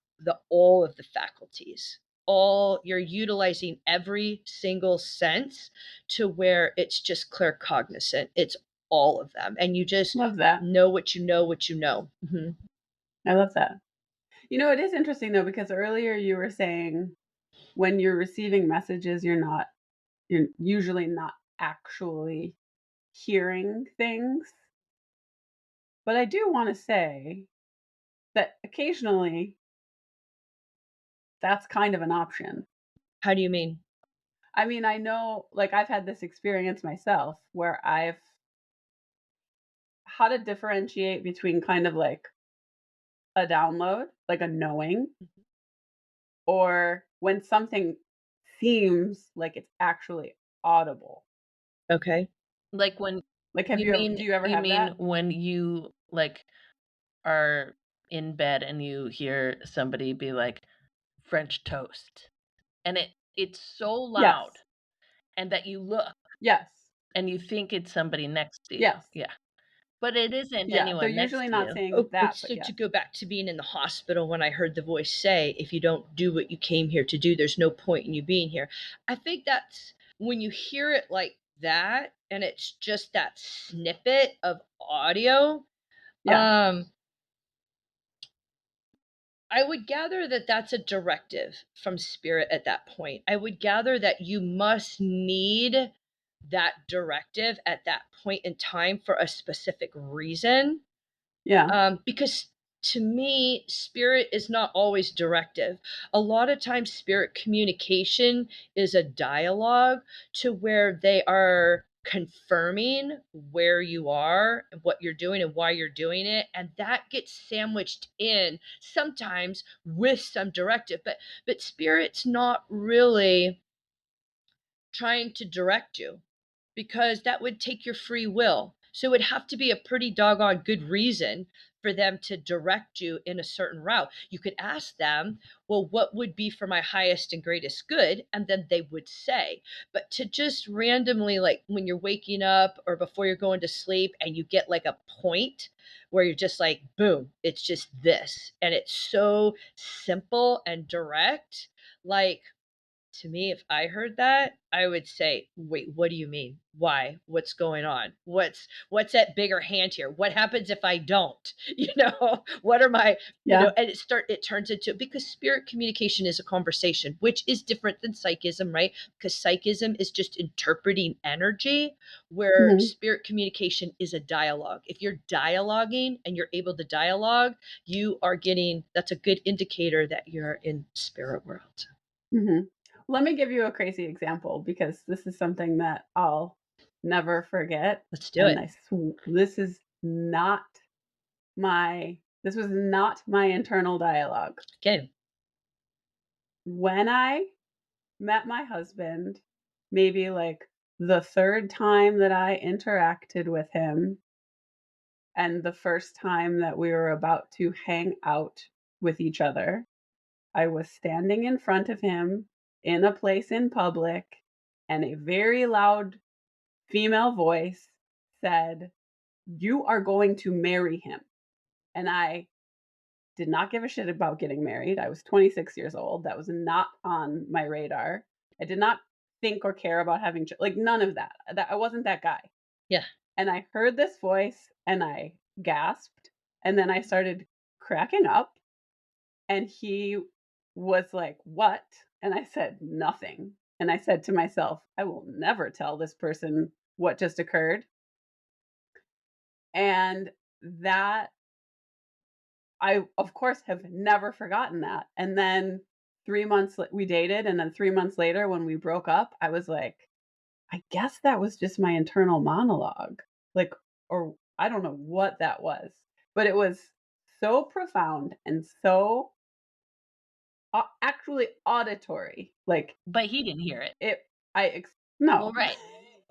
all of the faculties. All you're utilizing every single sense to where it's just claircognizant. It's all of them. And you just Love that. know what you know, what you know. I love that. It is interesting though, because earlier you were saying when you're receiving messages, you're usually not actually hearing things. But I do want to say that occasionally that's kind of an option. How do you mean? I mean, I know, like, I've had this experience myself where I've had to differentiate between kind of like a download, like a knowing, or when something seems like it's actually audible. Okay. Like when Like, you mean do you ever have that? when you like are in bed and you hear somebody be like French toast and it's so Yes. loud and that you look Yes. and you think it's somebody next to you. Yes. Yeah. But it isn't Yeah. They're anyone next usually to not you. saying Oh, that, so but to yes. go back to being in the hospital, when I heard the voice say, if you don't do what you came here to do, there's no point in you being here. I think that's when you hear it like that, and it's just that snippet of audio. Yeah. I would gather that that's a directive from spirit at that point. I would gather that you must need that directive at that point in time for a specific reason. Yeah. Because to me, spirit is not always directive. A lot of times, spirit communication is a dialogue to where they are confirming where you are, what you're doing, and why you're doing it. And that gets sandwiched in sometimes with some directive. But spirit's not really trying to direct you, because that would take your free will. So it would have to be a pretty doggone good reason for them to direct you in a certain route. You could ask them, well, what would be for my highest and greatest good? And then they would say. But to just randomly, like when you're waking up or before you're going to sleep, and you get like a point where you're just like, boom, it's just this. And it's so simple and direct. Like, to me, if I heard that, I would say, "Wait, what do you mean? Why? What's going on? What's that bigger hand here? What happens if I don't? What are my, Yeah. and it turns into, because spirit communication is a conversation, which is different than psychism, right? Because psychism is just interpreting energy, where Hmm. spirit communication is a dialogue. If you're dialoguing and you're able to dialogue, that's a good indicator that you're in spirit world. Hmm. Let me give you a crazy example, because this is something that I'll never forget. Let's do And it. this was not my internal dialogue. Okay. When I met my husband, maybe like the third time that I interacted with him, and the first time that we were about to hang out with each other, I was standing in front of him in a place in public, and a very loud female voice said, "You are going to marry him." And I did not give a shit about getting married. I was 26 years old. That was not on my radar. I did not think or care about having like none of that. I wasn't that guy. Yeah. And I heard this voice and I gasped, and then I started cracking up, And he was like, "What?" And I said, "Nothing." And I said to myself, "I will never tell this person what just occurred." And that I, of course, have never forgotten that. And then 3 months we dated, and then 3 months later when we broke up, I was like, "I guess that was just my internal monologue." Like, or I don't know what that was, but it was so profound and so actually auditory. Like But he didn't hear it. it no. Well, right.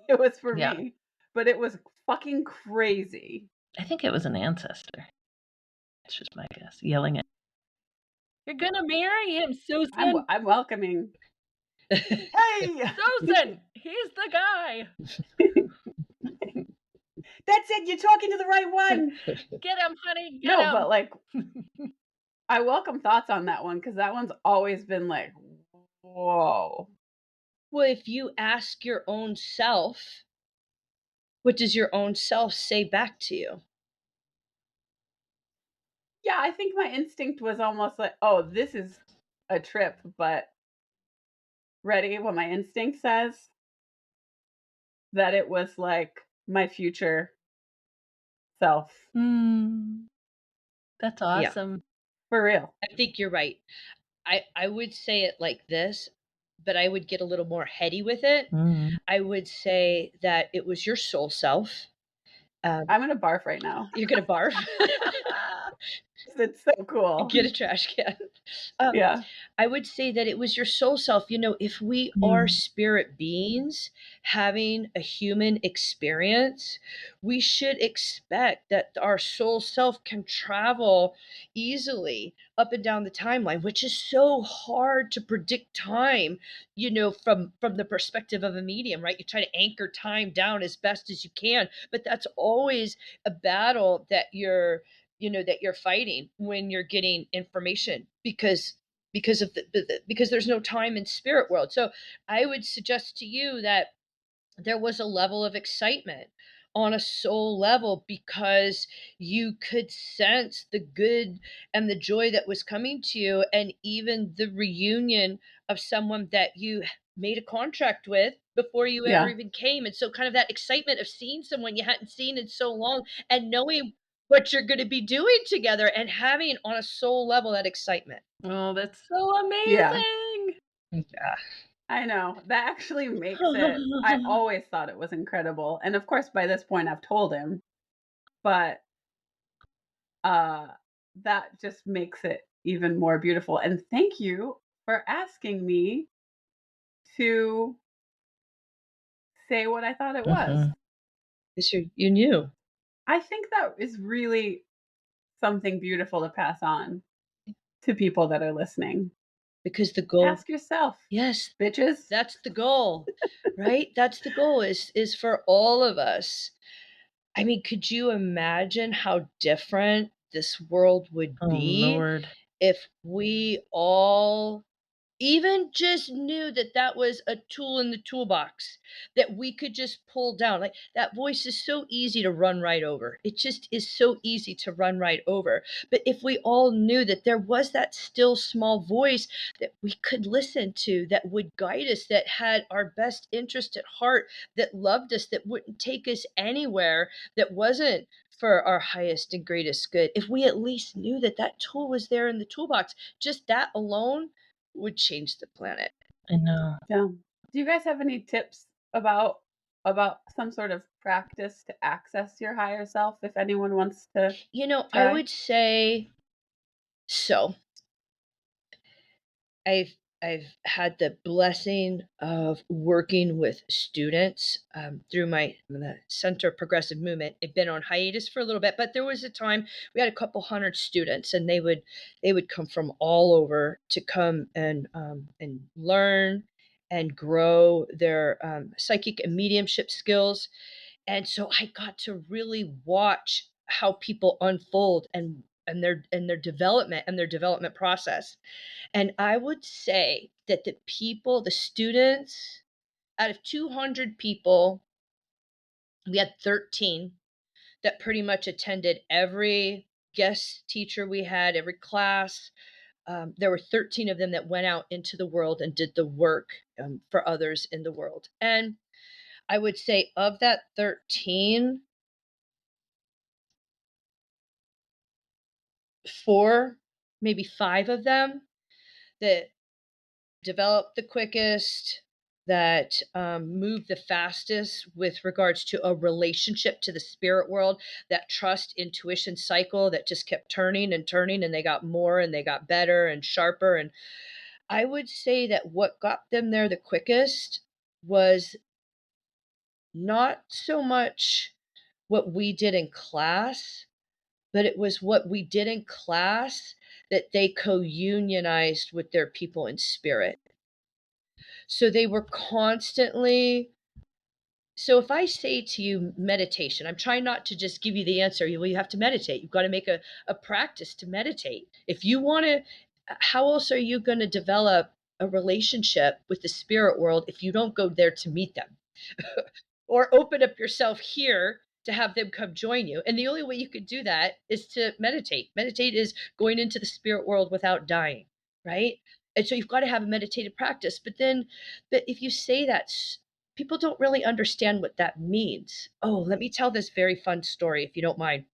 It was for Yeah. me, but it was fucking crazy. I think it was an ancestor. It's just my guess. Yelling at, "You're gonna marry him, Susan! I'm welcoming. Hey, Susan! He's the guy! that's it. You're talking to the right one. Get him, honey! Get No, him!" but like, I welcome thoughts on that one because that one's always been like, whoa. Well, if you ask your own self, what does your own self say back to you? Yeah, I think my instinct was almost like, oh, this is a trip, but ready what my instinct says? That it was like my future self. That's Yeah. awesome. For real. I think you're right. I would say it like this, but I would get a little more heady with it. I would say that it was your soul self. I'm gonna barf right now. You're gonna barf. It's so cool. Get a trash can. Yeah. I would say that it was your soul self. You know, if we are spirit beings having a human experience, we should expect that our soul self can travel easily up and down the timeline, which is so hard to predict time, you know, from the perspective of a medium, right? You try to anchor time down as best as you can, but that's always a battle that you're fighting when you're getting information because of because there's no time in spirit world. So I would suggest to you that there was a level of excitement on a soul level because you could sense the good and the joy that was coming to you, and even the reunion of someone that you made a contract with before you ever Yeah. even came. And so kind of that excitement of seeing someone you hadn't seen in so long and knowing what you're going to be doing together and having on a soul level that excitement. Oh, that's so Yeah. amazing. Yeah. I know. That actually makes it I always thought it was incredible. And of course by this point I've told him, but uh that just makes it even more beautiful. And thank you for asking me to say what I thought it was. Because you knew. I think that is really something beautiful to pass on to people that are listening. Because the goal, Ask yourself, yes, bitches. that's the goal, right? That's the goal is for all of us. I mean, could you imagine how different this world would Oh, be Lord. if we all even just knew that that was a tool in the toolbox that we could just pull down? Like, that voice is so easy to run right over. It just is so easy to run right over. But if we all knew that there was that still small voice that we could listen to, that would guide us, that had our best interest at heart, that loved us, that wouldn't take us anywhere that wasn't for our highest and greatest good, if we at least knew that that tool was there in the toolbox, just that alone would change the planet. I know. Yeah. Do you guys have any tips about some sort of practice to access your higher self if anyone wants to You know, I try? would say so. I've had the blessing of working with students through the Center of Progressive Movement. I've been on hiatus for a little bit, but there was a time we had a couple hundred students, and they would come from all over to come and learn and grow their psychic and mediumship skills. And so I got to really watch how people unfold and their development and their development process. And I would say that the students, out of 200 people, we had 13 that pretty much attended every guest teacher we had, every class. there were 13 of them that went out into the world and did the work for others in the world. And I would say of that 13, 4, maybe 5 of them that developed the quickest, that moved the fastest with regards to a relationship to the spirit world, that trust intuition cycle that just kept turning and turning, and they got more and they got better and sharper. And I would say that what got them there the quickest was not so much what we did in class, but it was what we did in class that they co-unionized with their people in spirit. So they were constantly. So if I say to you meditation, I'm trying not to just give you the answer. Well, you have to meditate. You've got to make a practice to meditate. If you want to, how else are you going to develop a relationship with the spirit world if you don't go there to meet them? Or open up yourself here to have them come join you. And the only way you could do that is to meditate. Meditate is going into the spirit world without dying, right? And so you've got to have a meditative practice. But if you say that, people don't really understand what that means. Oh, let me tell this very fun story, if you don't mind.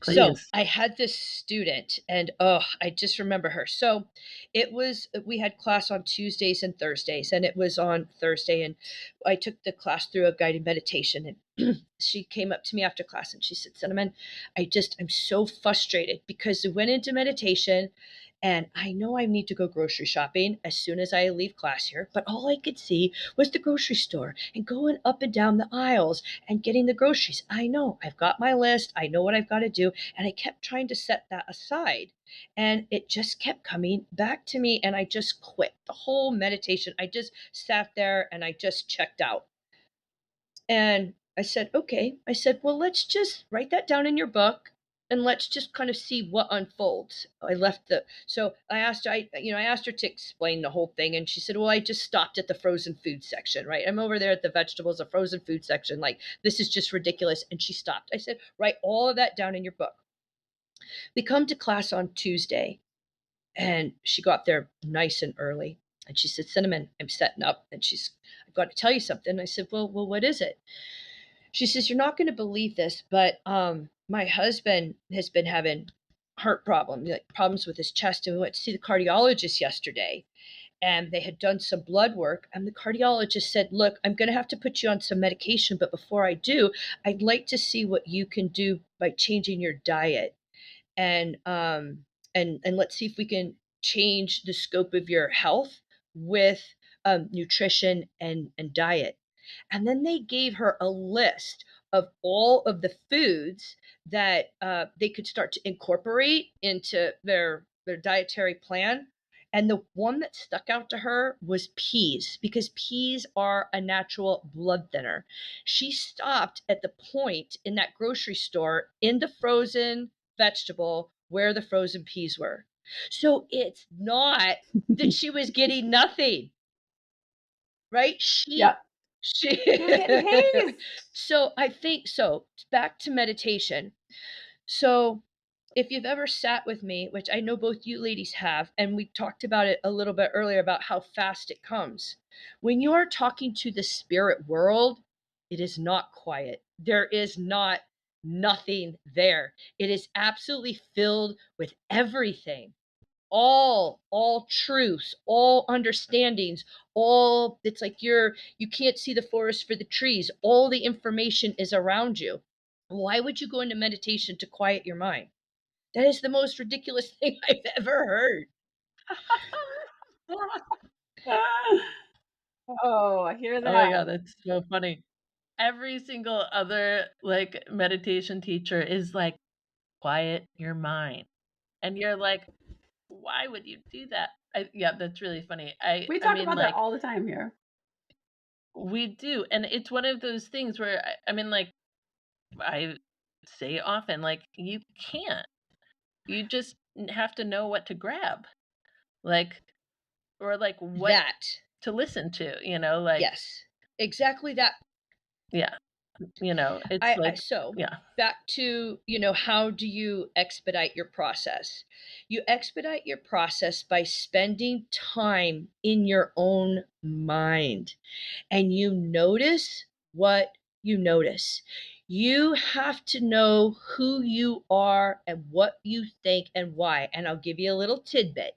So Please. I had this student, and I just remember her. So we had class on Tuesdays and Thursdays, and it was on Thursday, and I took the class through a guided meditation. And she came up to me after class and she said, Cinnamon, I'm so frustrated because we went into meditation and I know I need to go grocery shopping as soon as I leave class here, but all I could see was the grocery store and going up and down the aisles and getting the groceries. I know I've got my list. I know what I've got to do. And I kept trying to set that aside. And it just kept coming back to me. And I just quit the whole meditation. I just sat there and I just checked out. And I said, okay. I said, well, let's just write that down in your book and let's just kind of see what unfolds. So I asked her, I asked her to explain the whole thing. And she said, well, I just stopped at the frozen food section, right? I'm over there at the vegetables, the frozen food section. Like, this is just ridiculous. And she stopped. I said, write all of that down in your book. We come to class on Tuesday and she got there nice and early. And she said, Cinnamon, I'm setting up. And I've got to tell you something. I said, well, what is it? She says, you're not going to believe this, but my husband has been having heart problems, like problems with his chest. And we went to see the cardiologist yesterday and they had done some blood work. And the cardiologist said, look, I'm going to have to put you on some medication. But before I do, I'd like to see what you can do by changing your diet. And let's see if we can change the scope of your health with nutrition and diet. And then they gave her a list of all of the foods that they could start to incorporate into their dietary plan. And the one that stuck out to her was peas, because peas are a natural blood thinner. She stopped at the point in that grocery store in the frozen vegetable where the frozen peas were. So it's not that she was getting nothing, right? Yeah. She She was getting hazed. So I think so. Back to meditation. So if you've ever sat with me, which I know both you ladies have, and we talked about it a little bit earlier about how fast it comes. When you are talking to the spirit world, it is not quiet. There is nothing there. It is absolutely filled with everything. All truths, all understandings, all. It's like you can't see the forest for the trees. All the information is around you. Why would you go into meditation to quiet your mind? That is the most ridiculous thing I've ever heard. Oh, I hear Oh my that. god, that's so funny. Every single other, like, meditation teacher is like, "Quiet your mind." And you're like, "Why would you do that?" Yeah, that's really funny. We I talk mean, about that like, all the time here. we do, and it's one of those things where I mean, like, I say often, like, you can't. You just have to know what to grab, like, or, like, what That, to listen to, you know, like, yes, exactly that. yeah. it's So yeah. back to, how do you expedite your process? You expedite your process by spending time in your own mind, and you notice what you notice. You have to know who you are and what you think and why. And I'll give you a little tidbit.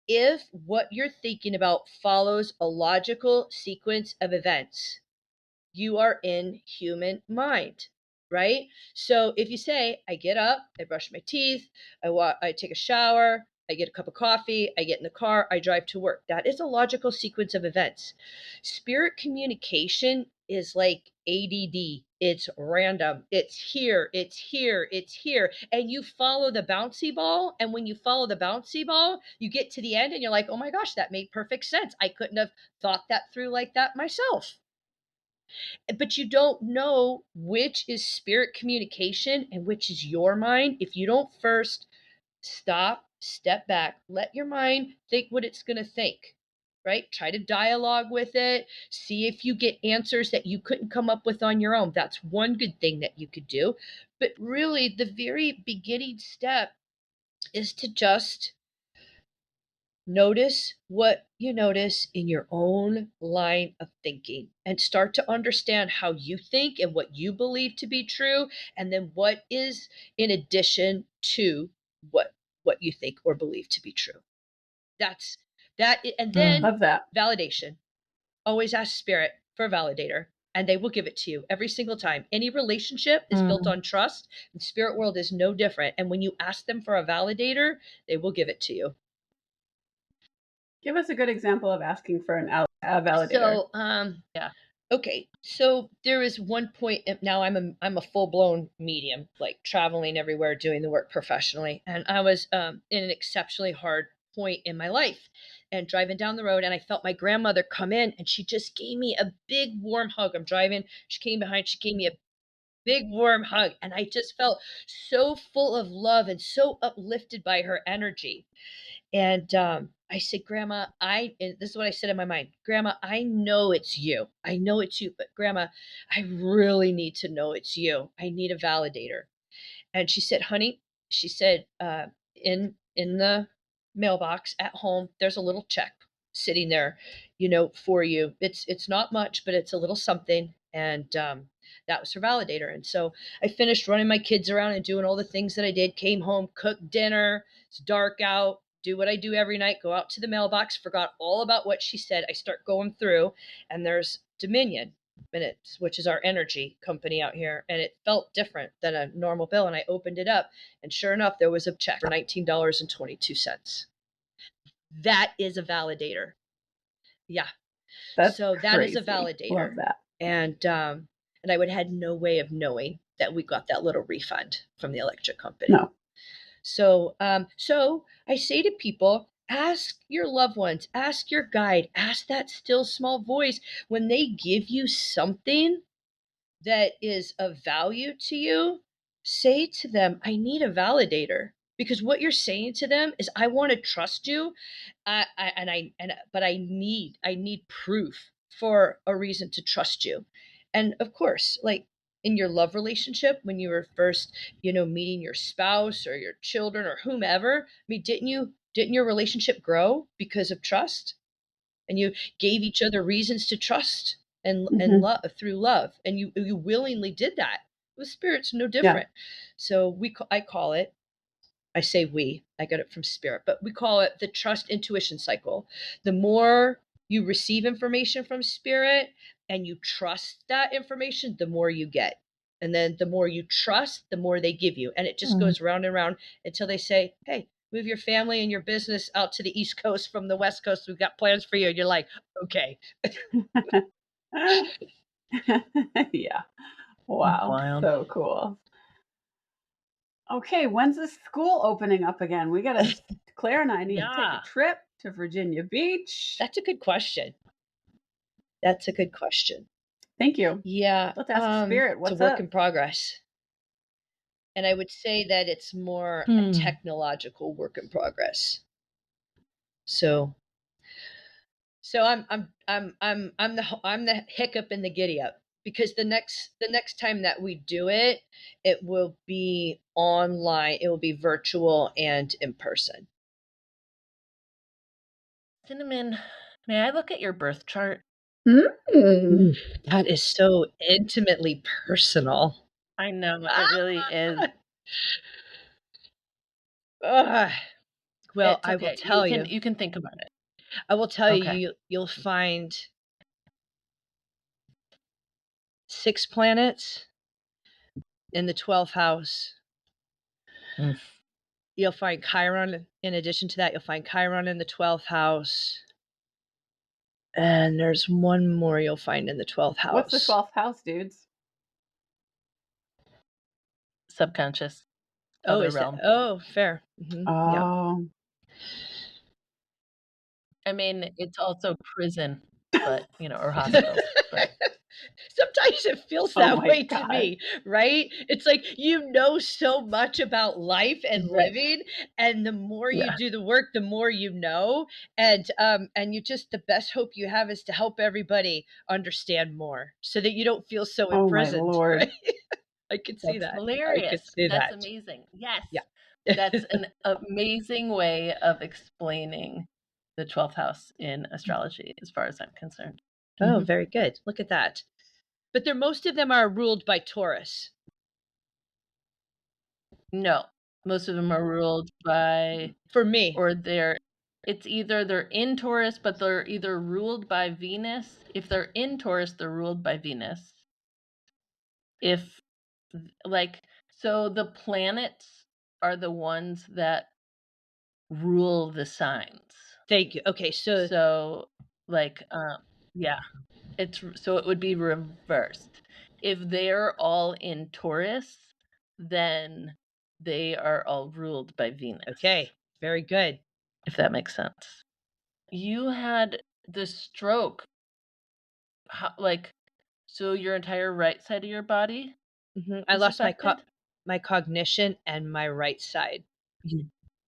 If what you're thinking about follows a logical sequence of events, you are in human mind, right? So if you say, I get up, I brush my teeth, I take a shower, I get a cup of coffee, I get in the car, I drive to work. That is a logical sequence of events. Spirit communication is like ADD. It's random. It's here, it's here, it's here. And you follow the bouncy ball. And when you follow the bouncy ball, you get to the end and you're like, oh my gosh, that made perfect sense. I couldn't have thought that through like that myself. But you don't know which is spirit communication and which is your mind if you don't first stop, step back, let your mind think what it's going to think, right? Try to dialogue with it, see if you get answers that you couldn't come up with on your own. That's one good thing that you could do. But really, the very beginning step is to just notice what you notice in your own line of thinking and start to understand how you think and what you believe to be true, and then what is in addition to what you think or believe to be true. That's that. And then Love that. validation. Always ask spirit for a validator and they will give it to you every single time. Any relationship is built on trust, and spirit world is no different. And when you ask them for a validator, they will give it to you. Give us a good example of asking for a validator. So, Yeah. okay. So there is one point now I'm a full-blown medium, like traveling everywhere, doing the work professionally. And I was in an exceptionally hard point in my life and driving down the road, and I felt my grandmother come in and she just gave me a big warm hug. I'm driving, she came behind, she gave me a big warm hug, and I just felt so full of love and so uplifted by her energy. And I said, Grandma, and this is what I said in my mind, Grandma, I know it's you. I know it's you, but Grandma, I really need to know it's you. I need a validator. And she said, honey, she said, in the mailbox at home, there's a little check sitting there, for you. It's not much, but it's a little something. And that was her validator. And so I finished running my kids around and doing all the things that I did, came home, cooked dinner. It's dark out, do what I do every night, go out to the mailbox, forgot all about what she said. I start going through, and there's Dominion Minutes, which is our energy company out here, and it felt different than a normal bill. And I opened it up, and sure enough, there was a check for $19.22. That is a validator. Yeah. That's so crazy. That is a validator. Love that. And I would have had no way of knowing that we got that little refund from the electric company. No. So I say to people, ask your loved ones, ask your guide, ask that still small voice when they give you something that is of value to you. Say to them, I need a validator, because what you're saying to them is, I want to trust you, but I need proof for a reason to trust you. And of course, like in your love relationship, when you were first, meeting your spouse or your children or whomever, I mean, didn't your relationship grow because of trust? And you gave each other reasons to trust and love through love, and you willingly did that. With spirit's no different. Yeah. So I call it, I say I got it from spirit, but we call it the trust intuition cycle. The more you receive information from spirit and you trust that information, the more you get. And then the more you trust, the more they give you. And it just goes round and round until they say, hey, move your family and your business out to the East Coast from the West Coast. We've got plans for you. And you're like, okay. Yeah. Wow. Wild. So cool. Okay, when's the school opening up again? We gotta, Claire and I need to take a trip to Virginia Beach. That's a good question. Thank you. Yeah. Let's ask Spirit. What's it's a work up? in progress. And I would say that it's more a technological work in progress. So I'm the hiccup in the giddy up, because the next time that we do it, it will be online. It will be virtual and in person. Cinnamon, may I look at your birth chart? That is so intimately personal. I know, it really is. Well, It's I will okay. tell you. You can think about it. I will tell Okay. you, you'll find 6 planets in the 12th house. Mm. You'll find Chiron. In addition to that, you'll find Chiron in the 12th house. And there's one more you'll find in the 12th house. What's the 12th house, dudes? Subconscious. Oh, Other is realm. that? Oh, fair. Yeah. Oh. I mean, it's also prison, but, or hospitals, but Sometimes it feels Oh that my way to God. me, right? It's like you know so much about life and Right. living, and the more you Yeah. do the work, the more you know. And you just, the best hope you have is to help everybody understand more, so that you don't feel so Oh my imprisoned. Lord. Right? I could see That's that. I hilarious. could see That's that. amazing. Yes. Yeah. That's an amazing way of explaining the 12th house in astrology, as far as I'm concerned. Oh, very good. Look at that. But most of them are ruled by Taurus. No, most of them are ruled by, For me. or it's either they're in Taurus, but they're either ruled by Venus. If they're in Taurus, they're ruled by Venus. If, so the planets are the ones that rule the signs. Thank you. Okay, So, yeah, so it would be reversed. If they're all in Taurus, then they are all ruled by Venus. okay, very good. If that makes sense. You had the stroke, so your entire right side of your body I is lost affected? my cognition and my right side.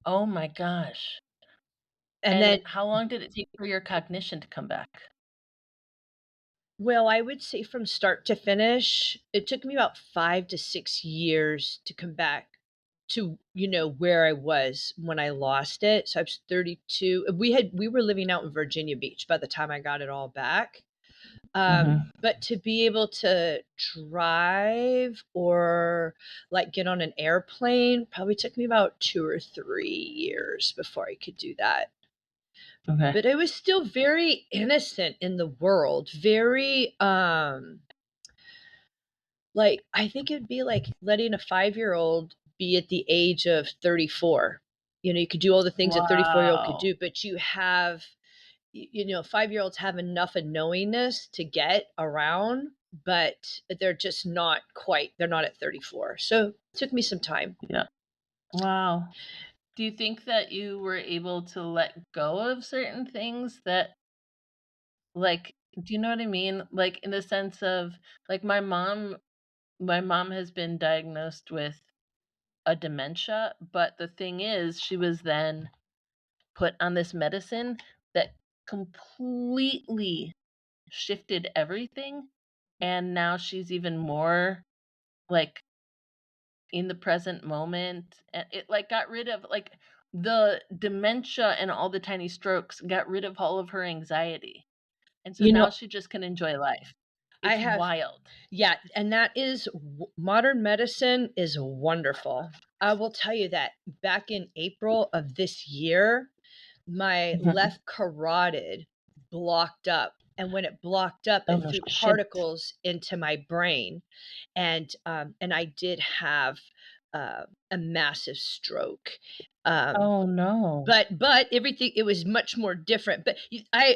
Oh my gosh. And And then, how long did it take for your cognition to come back? well, I would say from start to finish, it took me about 5 to 6 years to come back to, where I was when I lost it. So I was 32. We were living out in Virginia Beach by the time I got it all back. But to be able to drive or get on an airplane probably took me about 2 or 3 years before I could do that. Okay. But I was still very innocent in the world, very I think it'd be like letting a 5-year-old be at the age of 34. You could do all the things a 34-year-old could Wow. do, but you have 5-year-olds have enough of knowingness to get around, but they're just not quite, they're not at 34. So it took me some time. Yeah. Wow. Do you think that you were able to let go of certain things that, do you know what I mean? Like, in the sense of, my mom has been diagnosed with a dementia, but the thing is, she was then put on this medicine that completely shifted everything, and now she's even more, like, in the present moment, and it, got rid of, the dementia and all the tiny strokes got rid of all of her anxiety, and so You now know, she just can enjoy life. I It's have, wild. yeah, and that is modern medicine is wonderful. I will tell you that back in April of this year, my left carotid blocked up. And when it blocked up, Oh, it no threw shit. particles into my brain. And I did have a massive stroke. Oh, no. But everything, it was much more different. But I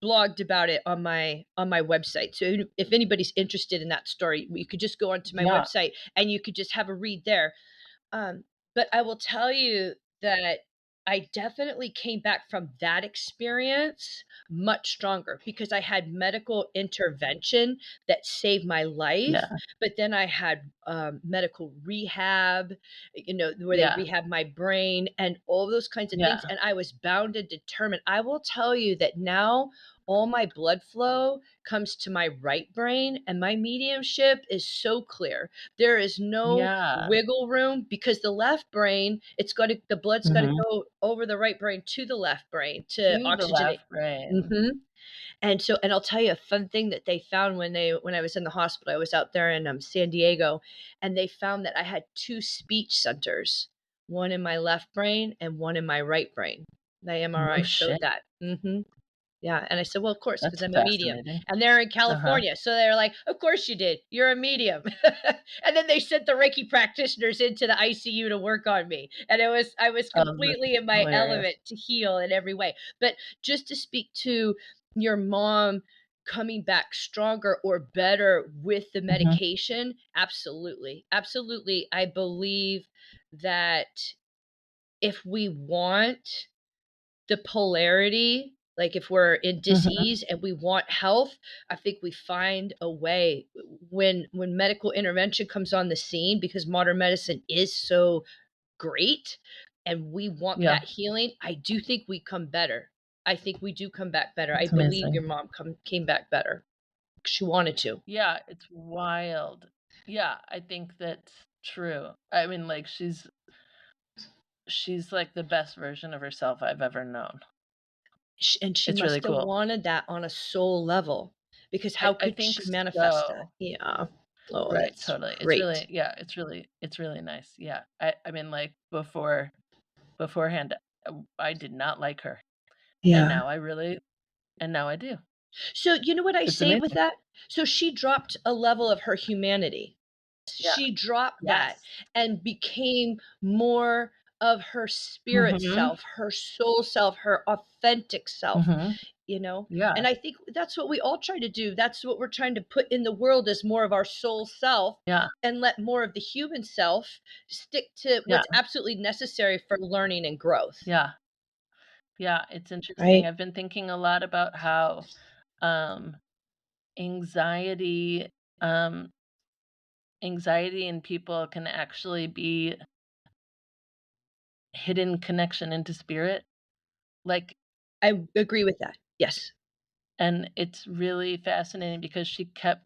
blogged about it on my website. So if anybody's interested in that story, you could just go onto my Yeah. website and you could just have a read there. But I will tell you that I definitely came back from that experience much stronger because I had medical intervention that saved my life. Yeah. But then I had medical rehab, where they Yeah. rehab my brain and all those kinds of Yeah. things. And I was bound and determined. I will tell you that now all my blood flow comes to my right brain, and my mediumship is so clear. There is no Yeah. wiggle room, because the left brain, the blood's got to Mhm. go over the right brain to the left brain to To the oxygenate. left brain. And I'll tell you a fun thing that they found when I was in the hospital. I was out there in San Diego, and they found that I had 2 speech centers, one in my left brain and one in my right brain. The No MRI showed shit. that. Yeah, and I said, "Well, of course, because That's I'm a medium." fascinating. And they're in Uh-huh. California, so they're like, "Of course you did. You're a medium." And then they sent the Reiki practitioners into the ICU to work on me, and I was Oh, that's completely in my hilarious. element to heal in every way. But just to speak to your mom coming back stronger or better with the Mhm. medication, absolutely, absolutely. I believe that if we want the polarity, like if we're in Mhm. dis-ease and we want health, I think we find a way. When medical intervention comes on the scene, because modern medicine is so great and we want Yeah. that healing, I do think we come better. I think we do come back better. I That's believe amazing. your mom came back better. She wanted to. Yeah, it's wild. Yeah, I think that's true. I mean, like, she's like the best version of herself I've ever known. And she It's really must have cool. wanted that on a soul level, because how I could think she manifest that? so. Yeah. Oh, Right, that's totally. It's great. really, yeah, it's really nice. Yeah. I mean, like, beforehand, I did not like her. And Yeah. now and now I do. So, you know what I It's say with amazing. that? So she dropped a level of her humanity. Yeah. She dropped that Yes. and became more of her spirit Mhm. self, her soul self, her authentic self, Mhm. you know? Yeah. And I think that's what we all try to do. That's what we're trying to put in the world, is more of our soul self, Yeah. and let more of the human self stick to Yeah. what's absolutely necessary for learning and growth, Yeah. Yeah, it's interesting. right? I've been thinking a lot about how um anxiety um anxiety in people can actually be hidden connection into spirit. Like, I agree with that. Yes. and it's really fascinating because she kept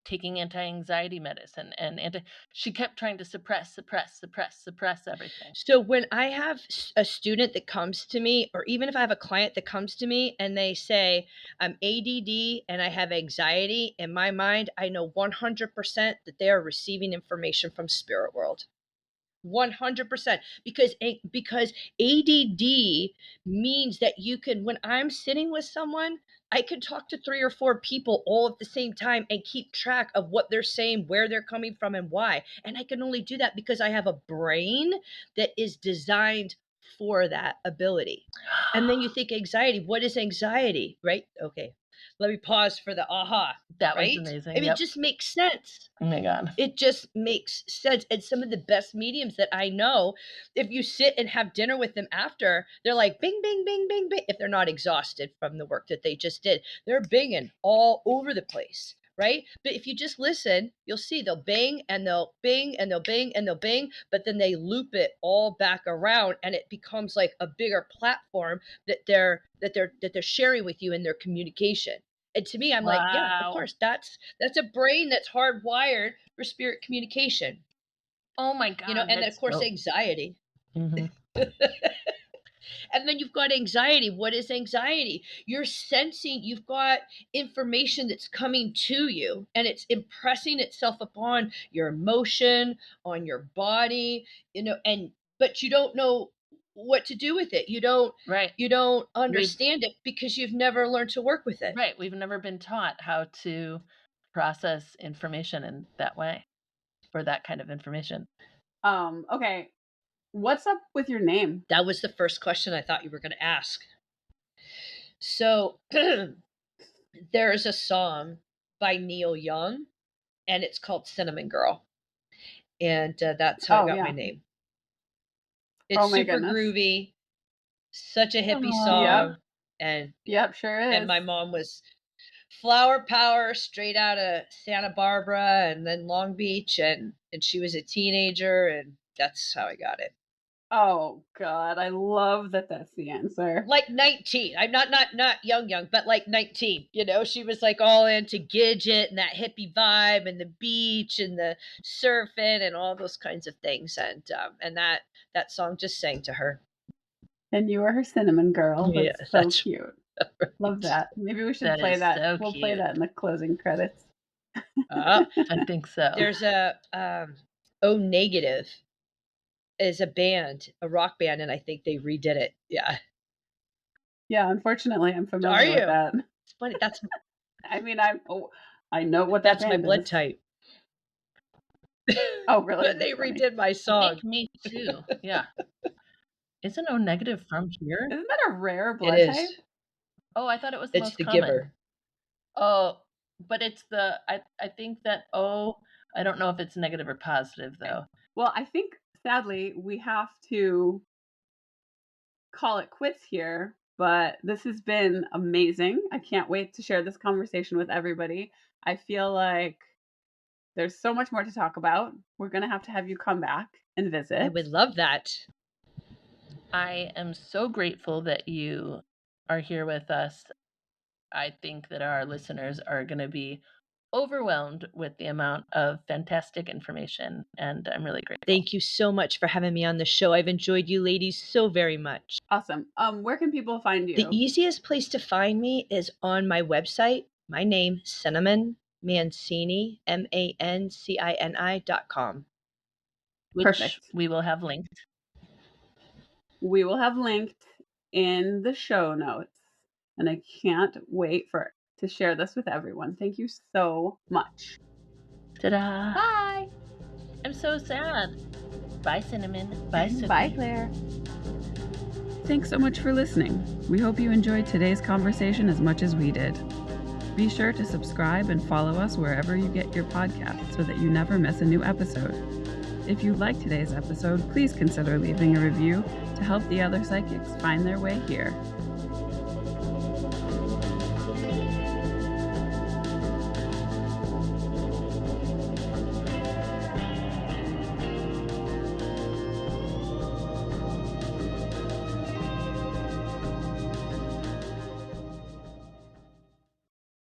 taking anti-anxiety medicine and she kept trying to suppress everything. So when I have a student that comes to me, or even if I have a client that comes to me and they say, "I'm ADD and I have anxiety," in my mind, I know 100% that they are receiving information from spirit world. 100%, because ADD means that you can, when I'm sitting with someone, I can talk to 3 or 4 people all at the same time and keep track of what they're saying, where they're coming from, and why. And I can only do that because I have a brain that is designed for that ability. And then you think anxiety, what is anxiety, right? Okay. Let me pause for the aha, That was right? I amazing. mean, it Yep. just makes sense. Oh my god. It just makes sense. And some of the best mediums that I know, if you sit and have dinner with them after, they're like bing, bing, bing, bing, bing. If they're not exhausted from the work that they just did, they're binging all over the place. Right. But if you just listen, you'll see they'll bing and they'll bing and they'll bing and they'll bing, but then they loop it all back around, and it becomes like a bigger platform that they're sharing with you in their communication. And to me, I'm like, yeah, of Wow. course, that's a brain that's hardwired for spirit communication, Oh my god, and then of that's course so. anxiety. Mhm. And then you've got anxiety. What is anxiety? You're sensing, you've got information that's coming to you, and it's impressing itself upon your emotion, on your body, and but you don't know what to do with it. You don't Right. you don't We've understand it because you've never learned to work with it. Right, we've never been taught how to process information in that way, or that kind of information. Okay. What's up with your name? That was the first question I thought you were going to ask. So there is a song by Neil Young, and it's called Cinnamon Girl. And that's how I Oh, got my yeah. name. Oh It's my super goodness. groovy, such a hippie Aw. Yep. song. And Yep, sure and is. my mom was flower power straight out of Santa Barbara and then Long Beach, and she was a teenager, and that's how I got it. Oh God, I love that that's the answer. Like 19. I'm not young, but like 19. You know, she was like all into Gidget and that hippie vibe and the beach and the surfing and all those kinds of things. And that song just sang to her. And you were her cinnamon girl. Yeah, That's so that's cute. right. Love that. Maybe we should That play is that. so We'll play cute. that in the closing credits. Uh, I think so. there's a O Negative is a band, a rock band, and I think they redid it. Yeah. Yeah, unfortunately, I'm Are familiar with you? that. It's funny. That's I mean, I know what that my band blood is. type. Oh, really? When they That's funny. redid my I song. think me too. Yeah. Isn't O negative from here? Isn't that a rare It blood is. type? Oh, I thought it was the It's most the common. giver. Oh, but it's the I think that I don't know if it's negative or positive though. Well, I think sadly we have to call it quits here, but this has been amazing. I can't wait to share this conversation with everybody. I feel like there's so much more to talk about. We're going to have you come back and visit. I would love that. I am so grateful that you are here with us. I think that our listeners are going to be overwhelmed with the amount of fantastic information, and I'm really grateful. Thank you so much for having me on the show. I've enjoyed you ladies so very much. Awesome. Where can people find you? The easiest place to find me is on my website. My name, Cinnimon Mancini, MANCINI.com. Which Perfect. we will have linked. We will have linked in the show notes, and I can't wait to share this with everyone. Thank you so much. Ta-da! Bye. I'm so sad. Bye, Cinnamon. Bye, Sophie. Bye, Claire. Thanks so much for listening. We hope you enjoyed today's conversation as much as we did. Be sure to subscribe and follow us wherever you get your podcasts so that you never miss a new episode. If you liked today's episode, please consider leaving a review to help the other psychics find their way here.